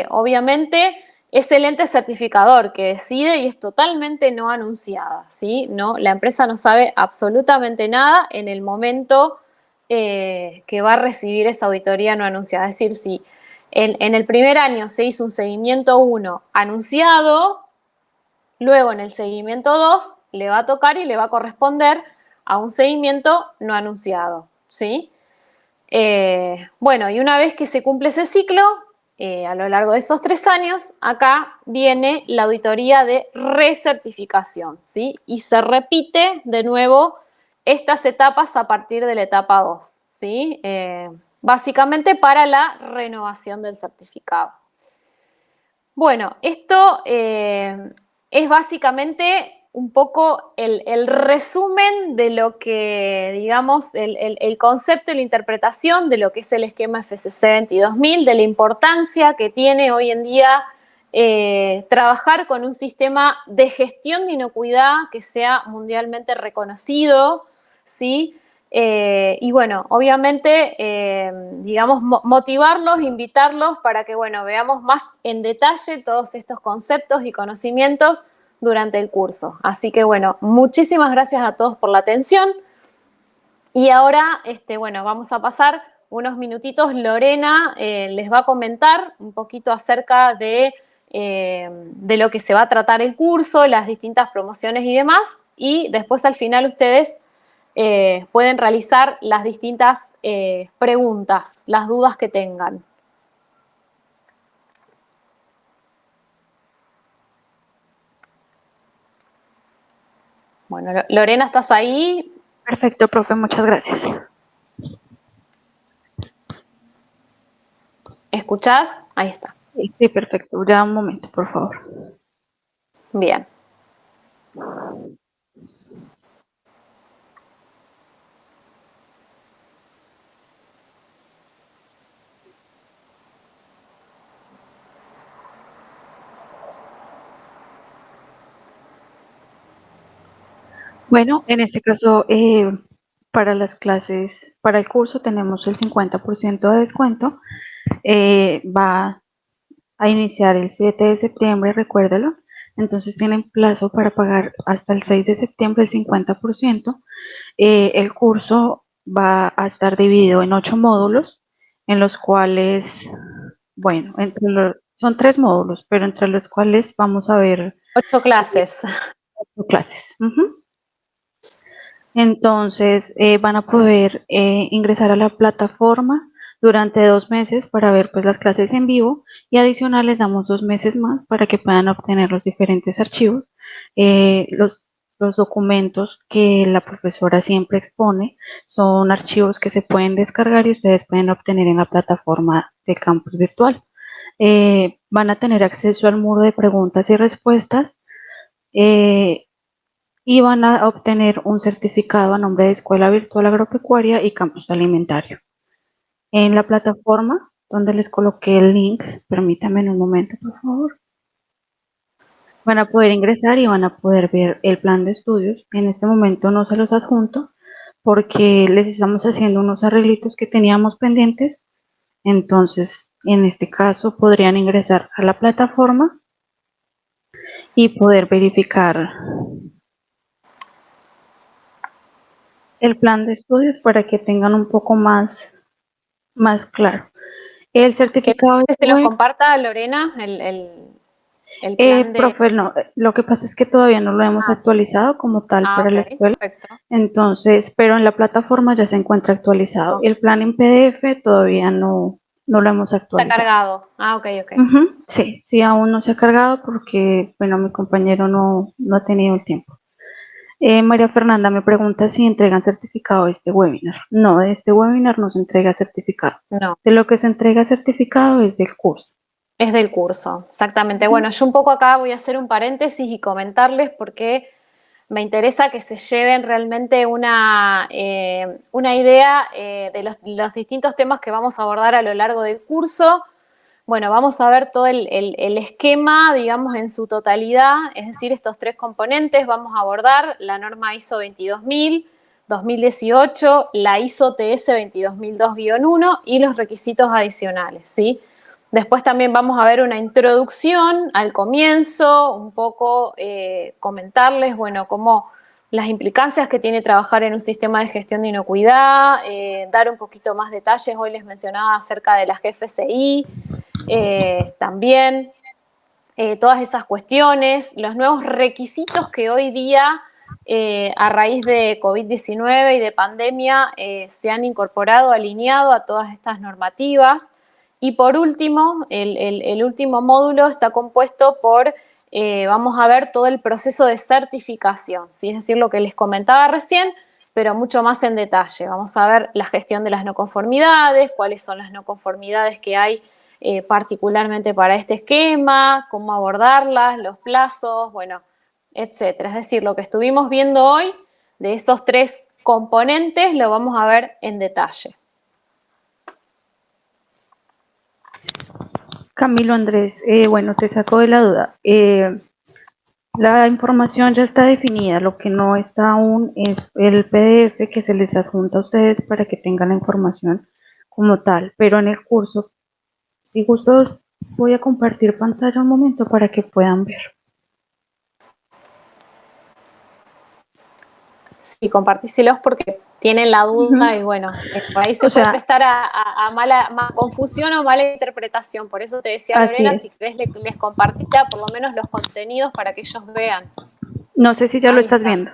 obviamente es el ente certificador que decide y es totalmente no anunciada, ¿sí? No, la empresa no sabe absolutamente nada en el momento que va a recibir esa auditoría no anunciada. Es decir, si en el primer año se hizo un seguimiento 1 anunciado, luego en el seguimiento 2 le va a tocar y le va a corresponder a un seguimiento no anunciado, ¿sí? Bueno, y una vez que se cumple ese ciclo, a lo largo de esos 3 años, acá viene la auditoría de recertificación, ¿sí? Y se repite de nuevo estas etapas a partir de la etapa 2, ¿sí? Básicamente para la renovación del certificado. Bueno, esto es básicamente un poco el resumen de lo que, digamos, el concepto y la interpretación de lo que es el esquema FSC 22000, de la importancia que tiene hoy en día trabajar con un sistema de gestión de inocuidad que sea mundialmente reconocido, ¿sí? Y bueno, obviamente, digamos, motivarlos, invitarlos para que, bueno, veamos más en detalle todos estos conceptos y conocimientos durante el curso. Así que, bueno, muchísimas gracias a todos por la atención. Y ahora, bueno, vamos a pasar unos minutitos. Lorena les va a comentar un poquito acerca de lo que se va a tratar el curso, las distintas promociones y demás. Y después, al final, ustedes pueden realizar las distintas preguntas, las dudas que tengan. Bueno, Lorena, ¿estás ahí? Perfecto, profe, muchas gracias. ¿Escuchás? Ahí está. Sí, perfecto. Ya un momento, por favor. Bien. Bueno, en este caso, para las clases, para el curso tenemos el 50% de descuento. Va a iniciar el 7 de septiembre, recuérdalo. Entonces tienen plazo para pagar hasta el 6 de septiembre el 50%. El curso va a estar dividido en 8 módulos, en los cuales, bueno, son 3 módulos, pero entre los cuales vamos a ver 8 clases. 8 clases. Entonces, van a poder ingresar a la plataforma durante 2 meses para ver pues las clases en vivo, y adicional les damos 2 meses más para que puedan obtener los diferentes archivos. Los documentos que la profesora siempre expone son archivos que se pueden descargar y ustedes pueden obtener en la plataforma de campus virtual. Van a tener acceso al muro de preguntas y respuestas, y van a obtener un certificado a nombre de Escuela Virtual Agropecuaria y Campus Alimentario. En la plataforma donde les coloqué el link, permítanme un momento, por favor, van a poder ingresar y van a poder ver el plan de estudios. En este momento no se los adjunto porque les estamos haciendo unos arreglitos que teníamos pendientes. Entonces, en este caso, podrían ingresar a la plataforma y poder verificar el plan de estudios para que tengan un poco más claro. El certificado de ¿Que se los comparta, Lorena, el plan de...? profe, no, lo que pasa es que todavía no lo hemos actualizado como tal para la Ok, escuela. perfecto. Entonces, pero en la plataforma ya se encuentra actualizado. Okay. El plan en PDF todavía no lo hemos Está actualizado. cargado. Ok. Sí, aún no se ha cargado porque, bueno, mi compañero no ha tenido el tiempo. María Fernanda me pregunta si entregan certificado de este webinar. No, de este webinar no se entrega certificado. No. De lo que se entrega certificado es del curso. Es del curso, exactamente. Bueno, yo un poco acá voy a hacer un paréntesis y comentarles porque me interesa que se lleven realmente una idea de los distintos temas que vamos a abordar a lo largo del curso. Bueno, vamos a ver todo el esquema, digamos, en su totalidad, es decir, estos 3 componentes. Vamos a abordar la norma ISO 22000, 2018, la ISO TS 22002-1 y los requisitos adicionales, ¿sí? Después también vamos a ver una introducción al comienzo, un poco comentarles, bueno, cómo las implicancias que tiene trabajar en un sistema de gestión de inocuidad, dar un poquito más detalles. Hoy les mencionaba acerca de las GFCI, también todas esas cuestiones, los nuevos requisitos que hoy día, a raíz de COVID-19 y de pandemia, se han incorporado, alineado a todas estas normativas. Y por último, el último módulo está compuesto por, vamos a ver todo el proceso de certificación, ¿sí? Es decir, lo que les comentaba recién, pero mucho más en detalle. Vamos a ver la gestión de las no conformidades, cuáles son las no conformidades que hay particularmente para este esquema, cómo abordarlas, los plazos, bueno, etcétera. Es decir, lo que estuvimos viendo hoy de esos 3 componentes lo vamos a ver en detalle. Camilo Andrés, bueno, te saco de la duda. La información ya está definida, lo que no está aún es el PDF que se les adjunta a ustedes para que tengan la información como tal, pero en el curso, si gustos, voy a compartir pantalla un momento para que puedan ver. Sí, compartíselos porque tienen la duda y bueno, por ahí se O puede sea, prestar a mala confusión o mala interpretación. Por eso te decía así Lorena, si es. querés les compartía por lo menos los contenidos para que ellos vean. No sé si ya lo Ahí estás está. viendo.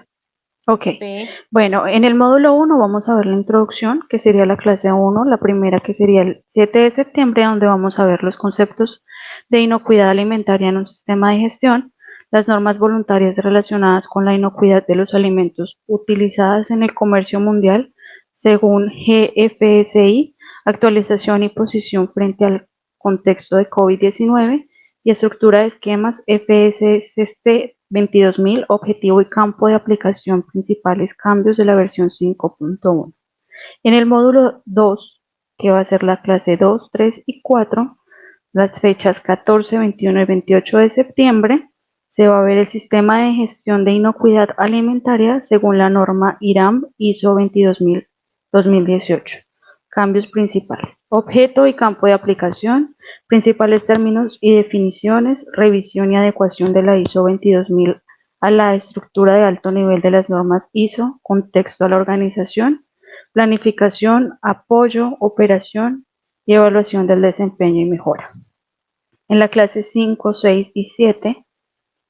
Ok. Sí, Bueno, en el módulo 1 vamos a ver la introducción, que sería la clase 1, la primera que sería el 7 de septiembre, donde vamos a ver los conceptos de inocuidad alimentaria en un sistema de gestión, las normas voluntarias relacionadas con la inocuidad de los alimentos utilizadas en el comercio mundial, según GFSI, actualización y posición frente al contexto de COVID-19, y estructura de esquemas FSST 22000, objetivo y campo de aplicación principales cambios de la versión 5.1. En el módulo 2, que va a ser la clase 2, 3 y 4, las fechas 14, 21 y 28 de septiembre, se va a ver el sistema de gestión de inocuidad alimentaria según la norma IRAM ISO 22000 2018. Cambios principales. Objeto y campo de aplicación, principales términos y definiciones, revisión y adecuación de la ISO 22000 a la estructura de alto nivel de las normas ISO, contexto a la organización, planificación, apoyo, operación y evaluación del desempeño y mejora. En la clase 5, 6 y 7,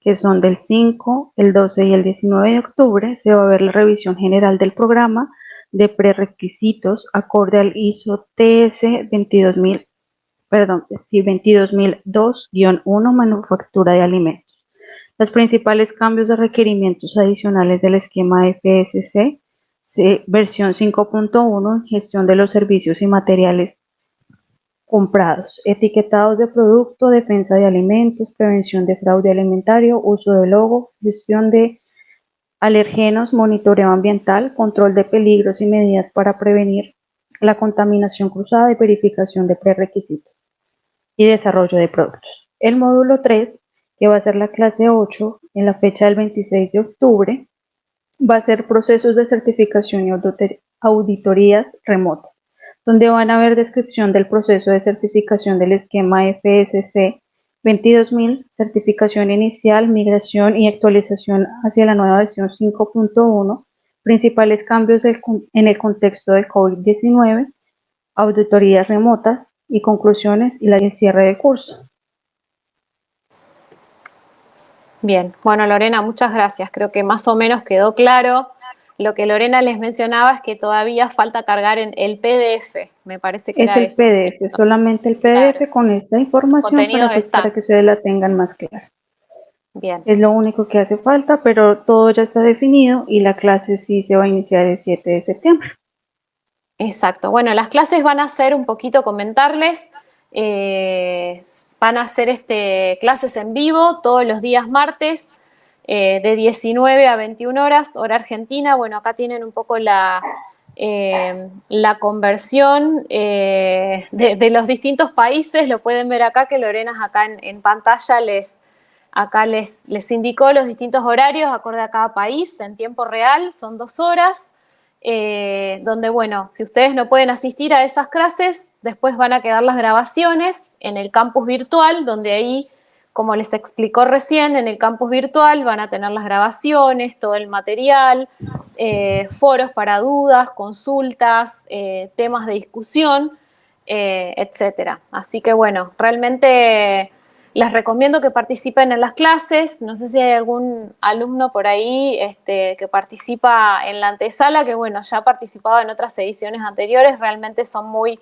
que son del 5, el 12 y el 19 de octubre, se va a ver la revisión general del programa de prerequisitos acorde al ISO TS 22000, perdón, sí, 22002-1, manufactura de alimentos. Los principales cambios de requerimientos adicionales del esquema FSC, versión 5.1, gestión de los servicios y materiales comprados, etiquetados de producto, defensa de alimentos, prevención de fraude alimentario, uso de logo, gestión de alergenos, monitoreo ambiental, control de peligros y medidas para prevenir la contaminación cruzada y verificación de prerequisitos y desarrollo de productos. El módulo 3, que va a ser la clase 8, en la fecha del 26 de octubre, va a ser procesos de certificación y auditorías remotas, donde van a ver descripción del proceso de certificación del esquema FSC 22000, certificación inicial, migración y actualización hacia la nueva versión 5.1, principales cambios en el contexto del COVID-19, auditorías remotas y conclusiones y el cierre del curso. bien. Bueno, Lorena, muchas gracias. Creo que más o menos quedó claro. Lo que Lorena les mencionaba es que todavía falta cargar en el PDF. Me parece que Es era el eso, ¿no es PDF, cierto? solamente el Claro. PDF con esta información Contenidos para están. que ustedes la tengan más clara. Bien. Es lo único que hace falta, pero todo ya está definido y la clase sí se va a iniciar el 7 de septiembre. Exacto. Bueno, las clases van a ser un poquito comentarles, van a ser clases en vivo todos los días martes, de 19 a 21 horas, hora argentina. Bueno, acá tienen un poco la conversión de los distintos países, lo pueden ver acá, que Lorena acá en pantalla les indicó los distintos horarios acorde a cada país en tiempo real, son 2 horas. Donde, bueno, si ustedes no pueden asistir a esas clases, después van a quedar las grabaciones en el campus virtual, donde ahí, como les explicó recién, en el campus virtual van a tener las grabaciones, todo el material, foros para dudas, consultas, temas de discusión, etcétera. Así que, bueno, realmente les recomiendo que participen en las clases. No sé si hay algún alumno por ahí que participa en la antesala, que bueno, ya ha participado en otras ediciones anteriores. Realmente son muy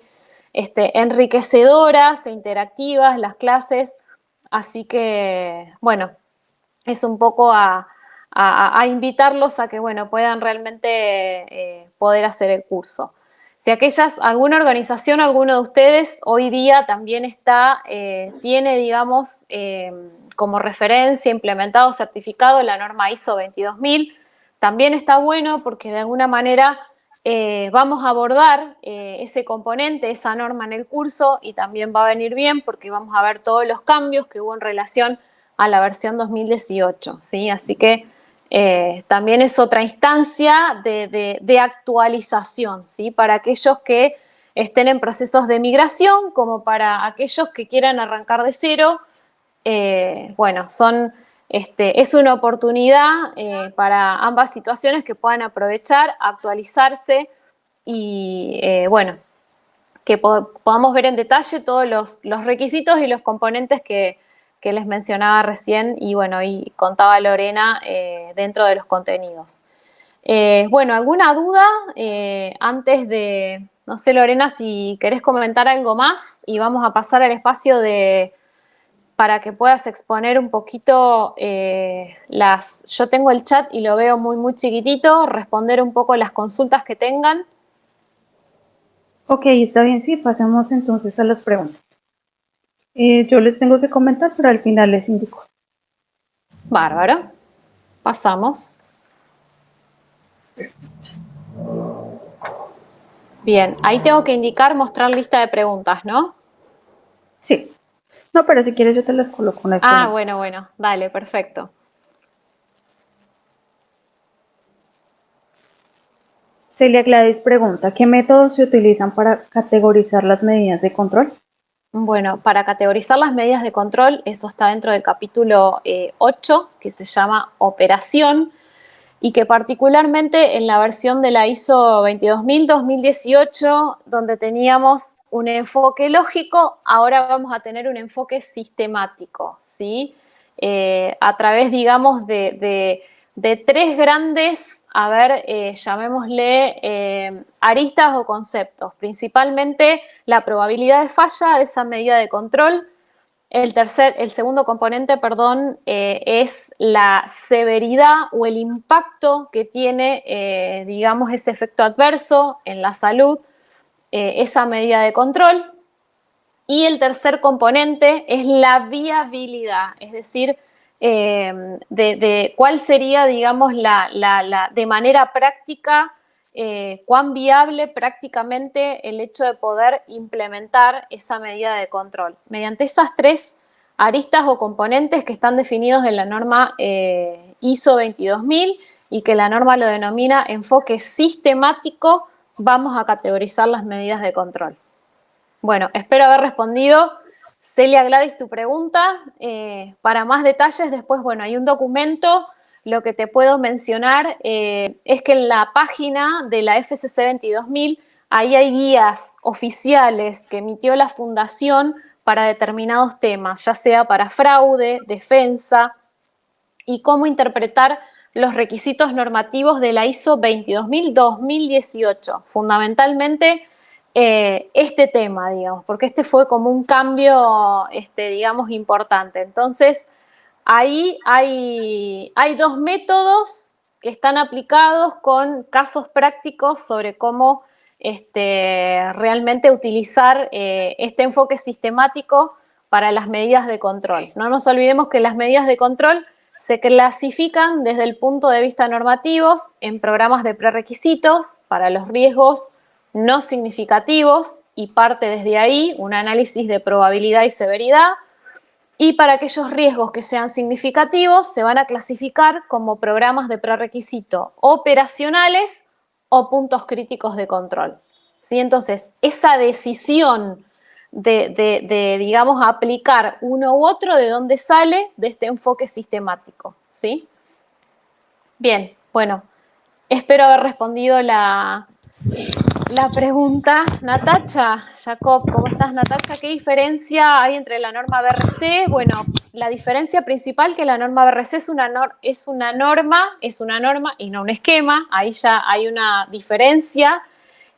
enriquecedoras e interactivas las clases. Así que, bueno, es un poco a invitarlos a que, bueno, puedan realmente poder hacer el curso. Si alguna organización, alguno de ustedes hoy día también tiene, digamos, como referencia, implementado, certificado la norma ISO 22000, también está bueno porque de alguna manera vamos a abordar ese componente, esa norma en el curso y también va a venir bien porque vamos a ver todos los cambios que hubo en relación a la versión 2018, ¿sí? Así que también es otra instancia de actualización, ¿sí? Para aquellos que estén en procesos de migración, como para aquellos que quieran arrancar de cero. Bueno, es una oportunidad para ambas situaciones que puedan aprovechar, actualizarse y, bueno, que podamos ver en detalle todos los requisitos y los componentes que les mencionaba recién y, bueno, y contaba Lorena dentro de los contenidos. Bueno, ¿alguna duda antes de, no sé, Lorena, si querés comentar algo más y vamos a pasar al espacio para que puedas exponer un poquito yo tengo el chat y lo veo muy, muy chiquitito, responder un poco las consultas que tengan. Ok, está bien, sí, pasemos entonces a las preguntas. Yo les tengo que comentar, pero al final les indico. Bárbaro. Pasamos. Bien, ahí tengo que indicar mostrar lista de preguntas, ¿no? Sí. No, pero si quieres yo te las coloco, no hay problema. Bueno, dale, perfecto. Celia Gladys pregunta, ¿qué métodos se utilizan para categorizar las medidas de control? Bueno, para categorizar las medidas de control, eso está dentro del capítulo 8, que se llama operación, y que particularmente en la versión de la ISO 22000-2018, donde teníamos un enfoque lógico, ahora vamos a tener un enfoque sistemático, ¿sí? A través, digamos, de tres grandes, llamémosle aristas o conceptos, principalmente la probabilidad de falla de esa medida de control. El segundo componente, perdón, es la severidad o el impacto que tiene, digamos, ese efecto adverso en la salud, esa medida de control. Y el tercer componente es la viabilidad, es decir, de cuál sería, digamos, de manera práctica, cuán viable prácticamente el hecho de poder implementar esa medida de control. Mediante esas tres aristas o componentes que están definidos en la norma ISO 22000 y que la norma lo denomina enfoque sistemático, vamos a categorizar las medidas de control. Bueno, espero haber respondido, Celia Gladys, tu pregunta. Para más detalles, después, bueno, hay un documento. Lo que te puedo mencionar es que en la página de la FCC 22000, ahí hay guías oficiales que emitió la Fundación para determinados temas, ya sea para fraude, defensa y cómo interpretar los requisitos normativos de la ISO 22000-2018. Fundamentalmente, este tema, digamos, porque este fue como un cambio, digamos, importante. Entonces, ahí hay dos métodos que están aplicados con casos prácticos sobre cómo realmente utilizar este enfoque sistemático para las medidas de control. No nos olvidemos que las medidas de control se clasifican desde el punto de vista normativos en programas de prerequisitos para los riesgos no significativos y parte desde ahí un análisis de probabilidad y severidad, y para aquellos riesgos que sean significativos se van a clasificar como programas de prerequisito operacionales o puntos críticos de control. ¿Sí? Entonces, esa decisión digamos, aplicar uno u otro, ¿de dónde sale? De este enfoque sistemático. ¿Sí? Bien, bueno, espero haber respondido la pregunta. Natacha, Jacob, ¿cómo estás, Natacha? ¿Qué diferencia hay entre la norma BRC? Bueno, la diferencia principal que la norma BRC es una norma y no un esquema. Ahí ya hay una diferencia.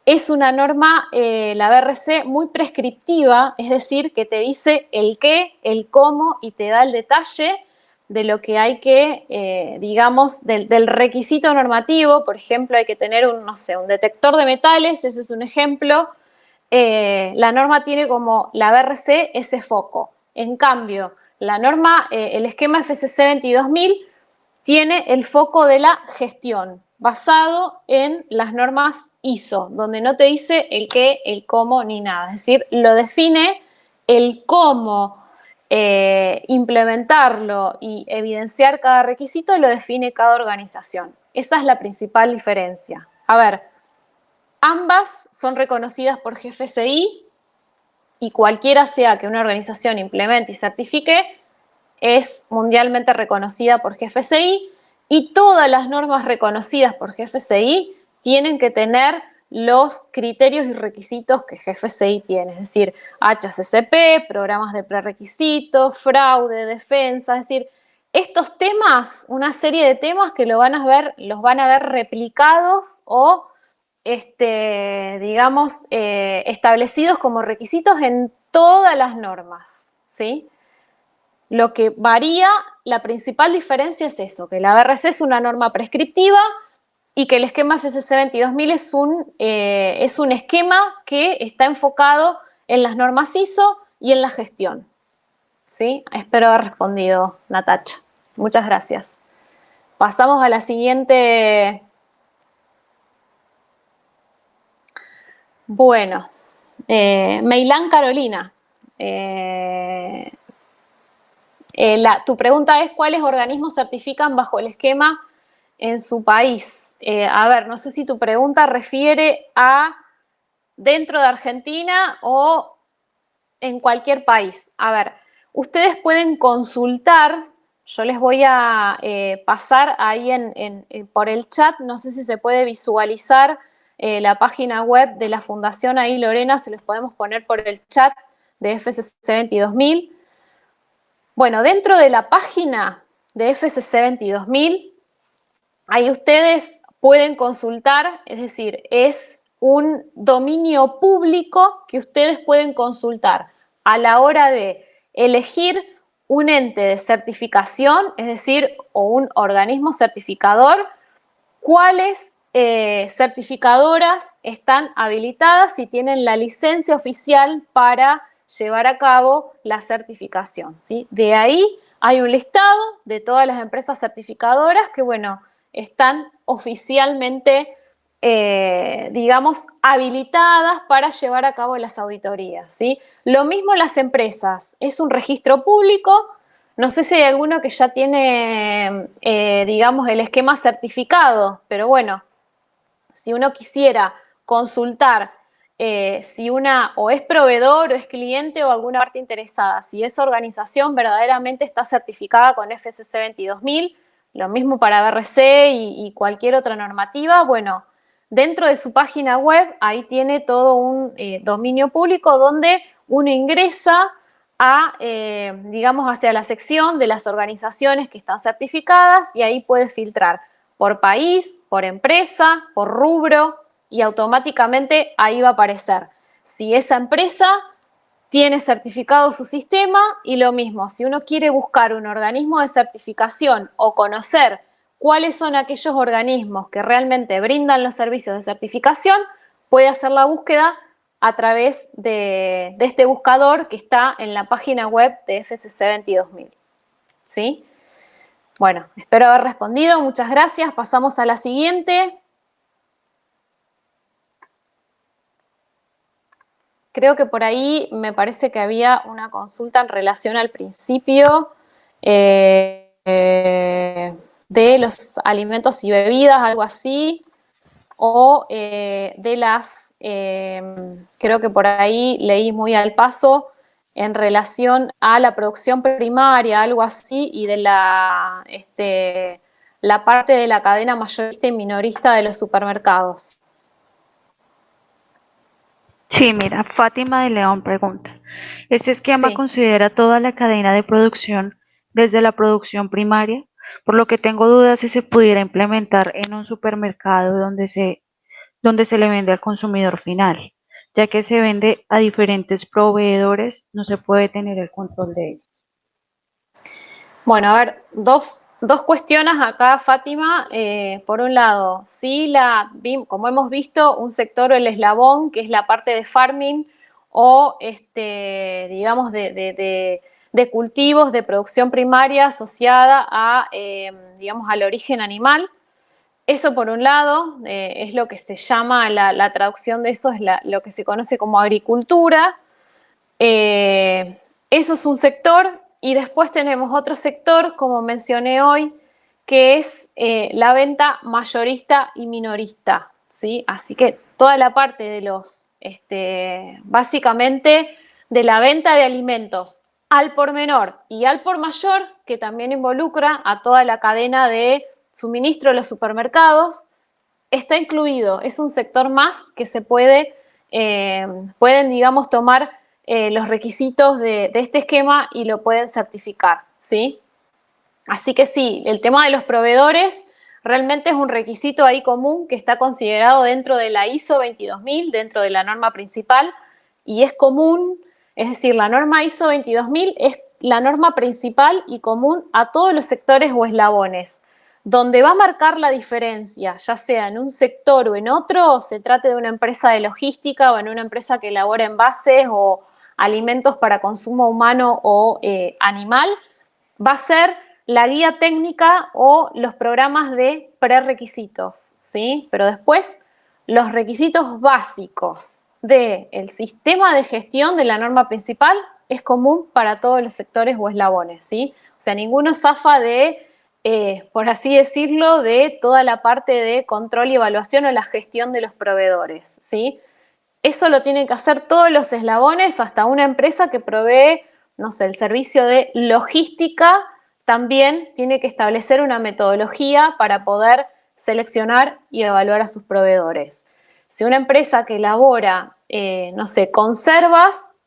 Es una norma, la BRC, muy prescriptiva, es decir, que te dice el qué, el cómo y te da el detalle de lo que hay que, digamos, del requisito normativo. Por ejemplo, hay que tener un detector de metales, ese es un ejemplo. La norma tiene como la BRC ese foco. En cambio, la norma, el esquema FCC 22000 tiene el foco de la gestión. basado en las normas ISO, donde no te dice el qué, el cómo ni nada. Es decir, lo define el cómo implementarlo y evidenciar cada requisito, lo define cada organización. Esa es la principal diferencia. A ver, ambas son reconocidas por GFCI y cualquiera sea que una organización implemente y certifique, es mundialmente reconocida por GFCI y todas las normas reconocidas por GFCI tienen que tener los criterios y requisitos que GFCI tiene, es decir, HACCP, programas de prerequisitos, fraude, defensa, es decir, estos temas, una serie de temas que los van a ver replicados o digamos, establecidos como requisitos en todas las normas, ¿sí? Lo que varía, la principal diferencia es eso, que la BRC es una norma prescriptiva y que el esquema FCC 22000 es un esquema que está enfocado en las normas ISO y en la gestión. ¿Sí? Espero haber respondido, Natacha. Muchas gracias. Pasamos a la siguiente. Bueno, Meilán Carolina. Tu pregunta es ¿cuáles organismos certifican bajo el esquema en su país? A ver, no sé si tu pregunta refiere a dentro de Argentina o en cualquier país. A ver, ustedes pueden consultar, yo les voy a pasar ahí por el chat, no sé si se puede visualizar la página web de la Fundación ahí, Lorena, se los podemos poner por el chat de FCC 22000. Bueno, dentro de la página de FCC 22000, ahí ustedes pueden consultar, es decir, es un dominio público que ustedes pueden consultar a la hora de elegir un ente de certificación, es decir, o un organismo certificador, cuáles certificadoras están habilitadas y tienen la licencia oficial para llevar a cabo la certificación, ¿sí? De ahí hay un listado de todas las empresas certificadoras que, bueno, están oficialmente, digamos, habilitadas para llevar a cabo las auditorías, ¿sí? Lo mismo las empresas, es un registro público. No sé si hay alguno que ya tiene, digamos, el esquema certificado, pero bueno, si uno quisiera consultar si una o es proveedor o es cliente o alguna parte interesada, si esa organización verdaderamente está certificada con FCC 22000, lo mismo para BRC y cualquier otra normativa, bueno, dentro de su página web ahí tiene todo un dominio público donde uno ingresa a, digamos, hacia la sección de las organizaciones que están certificadas y ahí puede filtrar por país, por empresa, por rubro y automáticamente ahí va a aparecer si esa empresa tiene certificado su sistema y lo mismo, si uno quiere buscar un organismo de certificación o conocer cuáles son aquellos organismos que realmente brindan los servicios de certificación, puede hacer la búsqueda a través de este buscador que está en la página web de FCC 22000. ¿Sí? Bueno, espero haber respondido. Muchas gracias. Pasamos a la siguiente. Creo que por ahí me parece que había una consulta en relación al principio de los alimentos y bebidas, algo así, o de las, creo que por ahí leí muy al paso, en relación a la producción primaria, algo así, y de la parte de la cadena mayorista y minorista de los supermercados. Sí, mira, Fátima de León pregunta, ¿este esquema Sí. considera toda la cadena de producción desde la producción primaria? Por lo que tengo dudas si se pudiera implementar en un supermercado donde se le vende al consumidor final, ya que se vende a diferentes proveedores, no se puede tener el control de ello. Bueno, a ver, dos cuestiones acá, Fátima. Por un lado, sí, como hemos visto, un sector, el eslabón, que es la parte de farming o, digamos, de cultivos de producción primaria asociada a, digamos, al origen animal. Eso por un lado, es lo que se llama, la traducción de eso es lo que se conoce como agricultura. Eso es un sector, y después tenemos otro sector, como mencioné hoy, que es la venta mayorista y minorista, ¿sí? Así que toda la parte de los, básicamente, de la venta de alimentos al por menor y al por mayor, que también involucra a toda la cadena de suministro de los supermercados, está incluido. Es un sector más que se pueden, digamos, tomar los requisitos de este esquema y lo pueden certificar, ¿sí? Así que sí, el tema de los proveedores realmente es un requisito ahí común que está considerado dentro de la ISO 22000, dentro de la norma principal, y es común, es decir, la norma ISO 22000 es la norma principal y común a todos los sectores o eslabones. Donde va a marcar la diferencia, ya sea en un sector o en otro, se trate de una empresa de logística o en una empresa que elabora envases o alimentos para consumo humano o animal, va a ser la guía técnica o los programas de prerequisitos, ¿sí? Pero después, los requisitos básicos del sistema de gestión de la norma principal es común para todos los sectores o eslabones, ¿sí? O sea, ninguno zafa de, por así decirlo, de toda la parte de control y evaluación o la gestión de los proveedores, ¿sí? Eso lo tienen que hacer todos los eslabones, hasta una empresa que provee, no sé, el servicio de logística, también tiene que establecer una metodología para poder seleccionar y evaluar a sus proveedores. Si una empresa que elabora, no sé, conservas,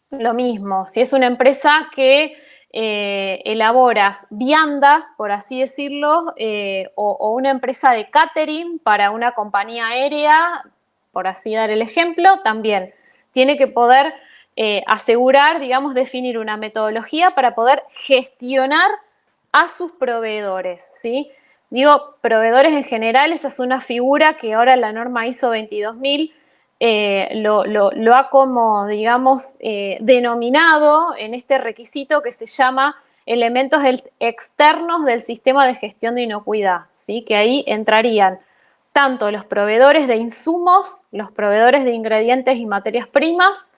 lo mismo. Si es una empresa que elaboras viandas, por así decirlo, o una empresa de catering para una compañía aérea, por así dar el ejemplo, también tiene que poder asegurar, digamos, definir una metodología para poder gestionar a sus proveedores, ¿sí? Digo, proveedores en general, esa es una figura que ahora la norma ISO 22000 lo ha como, digamos, denominado en este requisito que se llama elementos externos del sistema de gestión de inocuidad, ¿sí? Que ahí entrarían tanto los proveedores de insumos, los proveedores de ingredientes y materias primas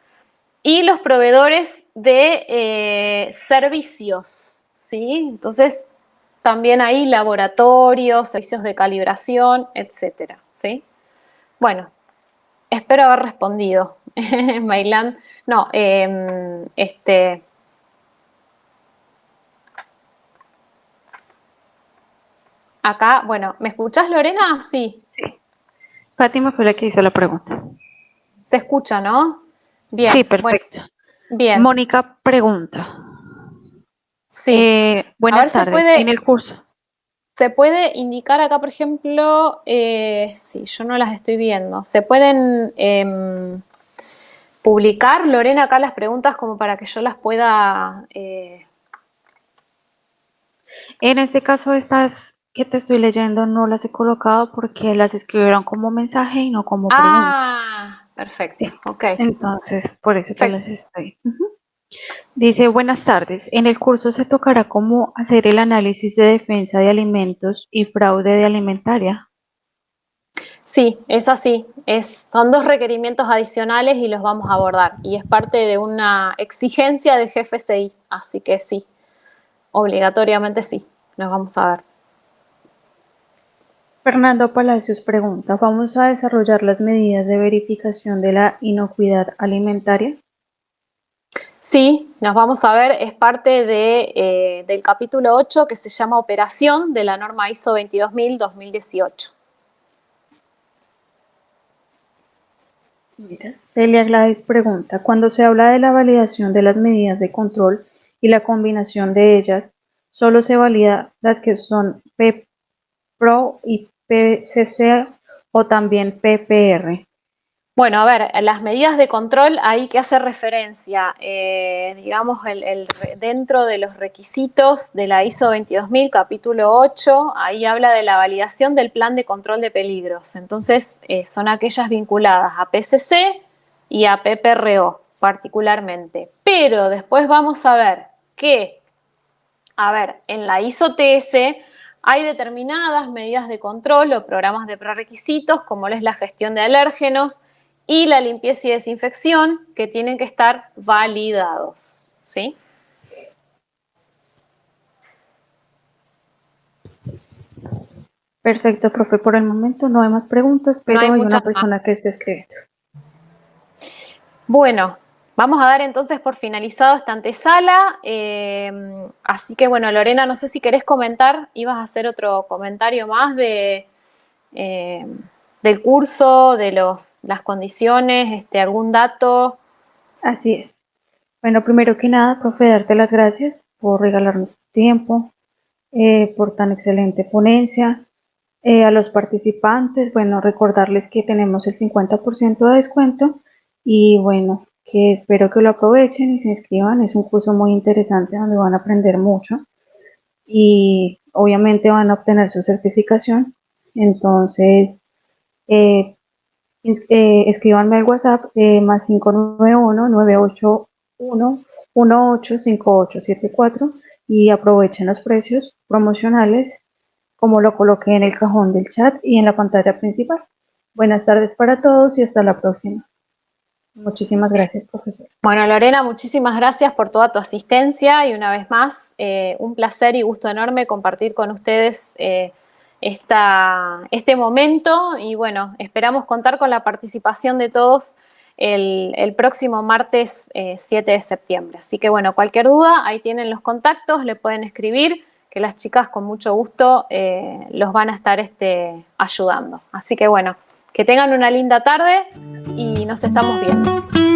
y los proveedores de servicios, ¿sí? Entonces, también hay laboratorios, servicios de calibración, etcétera, ¿sí? Bueno, espero haber respondido. Mailán, no, acá, bueno, ¿me escuchás, Lorena? Sí. Sí. Fátima fue la que hizo la pregunta. Se escucha, ¿no? Bien. Sí, perfecto. Bueno, bien. Mónica pregunta. Sí. A Buenas ver, tardes. En el curso. se puede indicar acá, por ejemplo, sí, yo no las estoy viendo. Se pueden publicar, Lorena, acá las preguntas como para que yo las pueda... En este caso, estas que te estoy leyendo no las he colocado porque las escribieron como mensaje y no como pregunta. Ah, perfecto, Sí. ok. Entonces, por eso te las Perfecto. estoy. Dice, buenas tardes. En el curso se tocará cómo hacer el análisis de defensa de alimentos y fraude de alimentaria. Sí, es así. Son dos requerimientos adicionales y los vamos a abordar. Y es parte de una exigencia de GFCI, así que sí, obligatoriamente sí, los vamos a ver. Fernando Palacios pregunta, ¿vamos a desarrollar las medidas de verificación de la inocuidad alimentaria? Sí, nos vamos a ver, es parte del capítulo 8 que se llama Operación de la norma ISO 22000-2018. Mira, Celia Gladys pregunta, cuando se habla de la validación de las medidas de control y la combinación de ellas, ¿solo se valida las que son PPRO y PCC o también PPR? Bueno, a ver, las medidas de control ahí que hace referencia, digamos, dentro de los requisitos de la ISO 22000, capítulo 8, ahí habla de la validación del plan de control de peligros. Entonces, son aquellas vinculadas a PCC y a PPRO particularmente. Pero después vamos a ver que, a ver, en la ISO TS Hay determinadas medidas de control o programas de prerequisitos, como es la gestión de alérgenos y la limpieza y desinfección, que tienen que estar validados, ¿sí? Perfecto, profe. Por el momento no hay más preguntas, pero No hay hay muchas una más. persona que está escribiendo. Bueno, vamos a dar entonces por finalizado esta antesala. Así que bueno, Lorena, no sé si querés comentar, ibas a hacer otro comentario más del curso, de las condiciones, algún dato. Así es. Bueno, primero que nada, profe, darte las gracias por regalarnos tu tiempo, por tan excelente ponencia. A los participantes, bueno, recordarles que tenemos el 50% de descuento y bueno, que espero que lo aprovechen y se inscriban. Es un curso muy interesante donde van a aprender mucho y obviamente van a obtener su certificación. Entonces, eh, escríbanme al WhatsApp más 591-981-185874 y aprovechen los precios promocionales como lo coloqué en el cajón del chat y en la pantalla principal. Buenas tardes para todos y hasta la próxima. Muchísimas gracias, profesor. Bueno, Lorena, muchísimas gracias por toda tu asistencia y una vez más, un placer y gusto enorme compartir con ustedes este momento y bueno, esperamos contar con la participación de todos el próximo martes 7 de septiembre. Así que bueno, cualquier duda, ahí tienen los contactos, le pueden escribir, que las chicas con mucho gusto los van a estar ayudando. Así que bueno, que tengan una linda tarde y nos estamos viendo.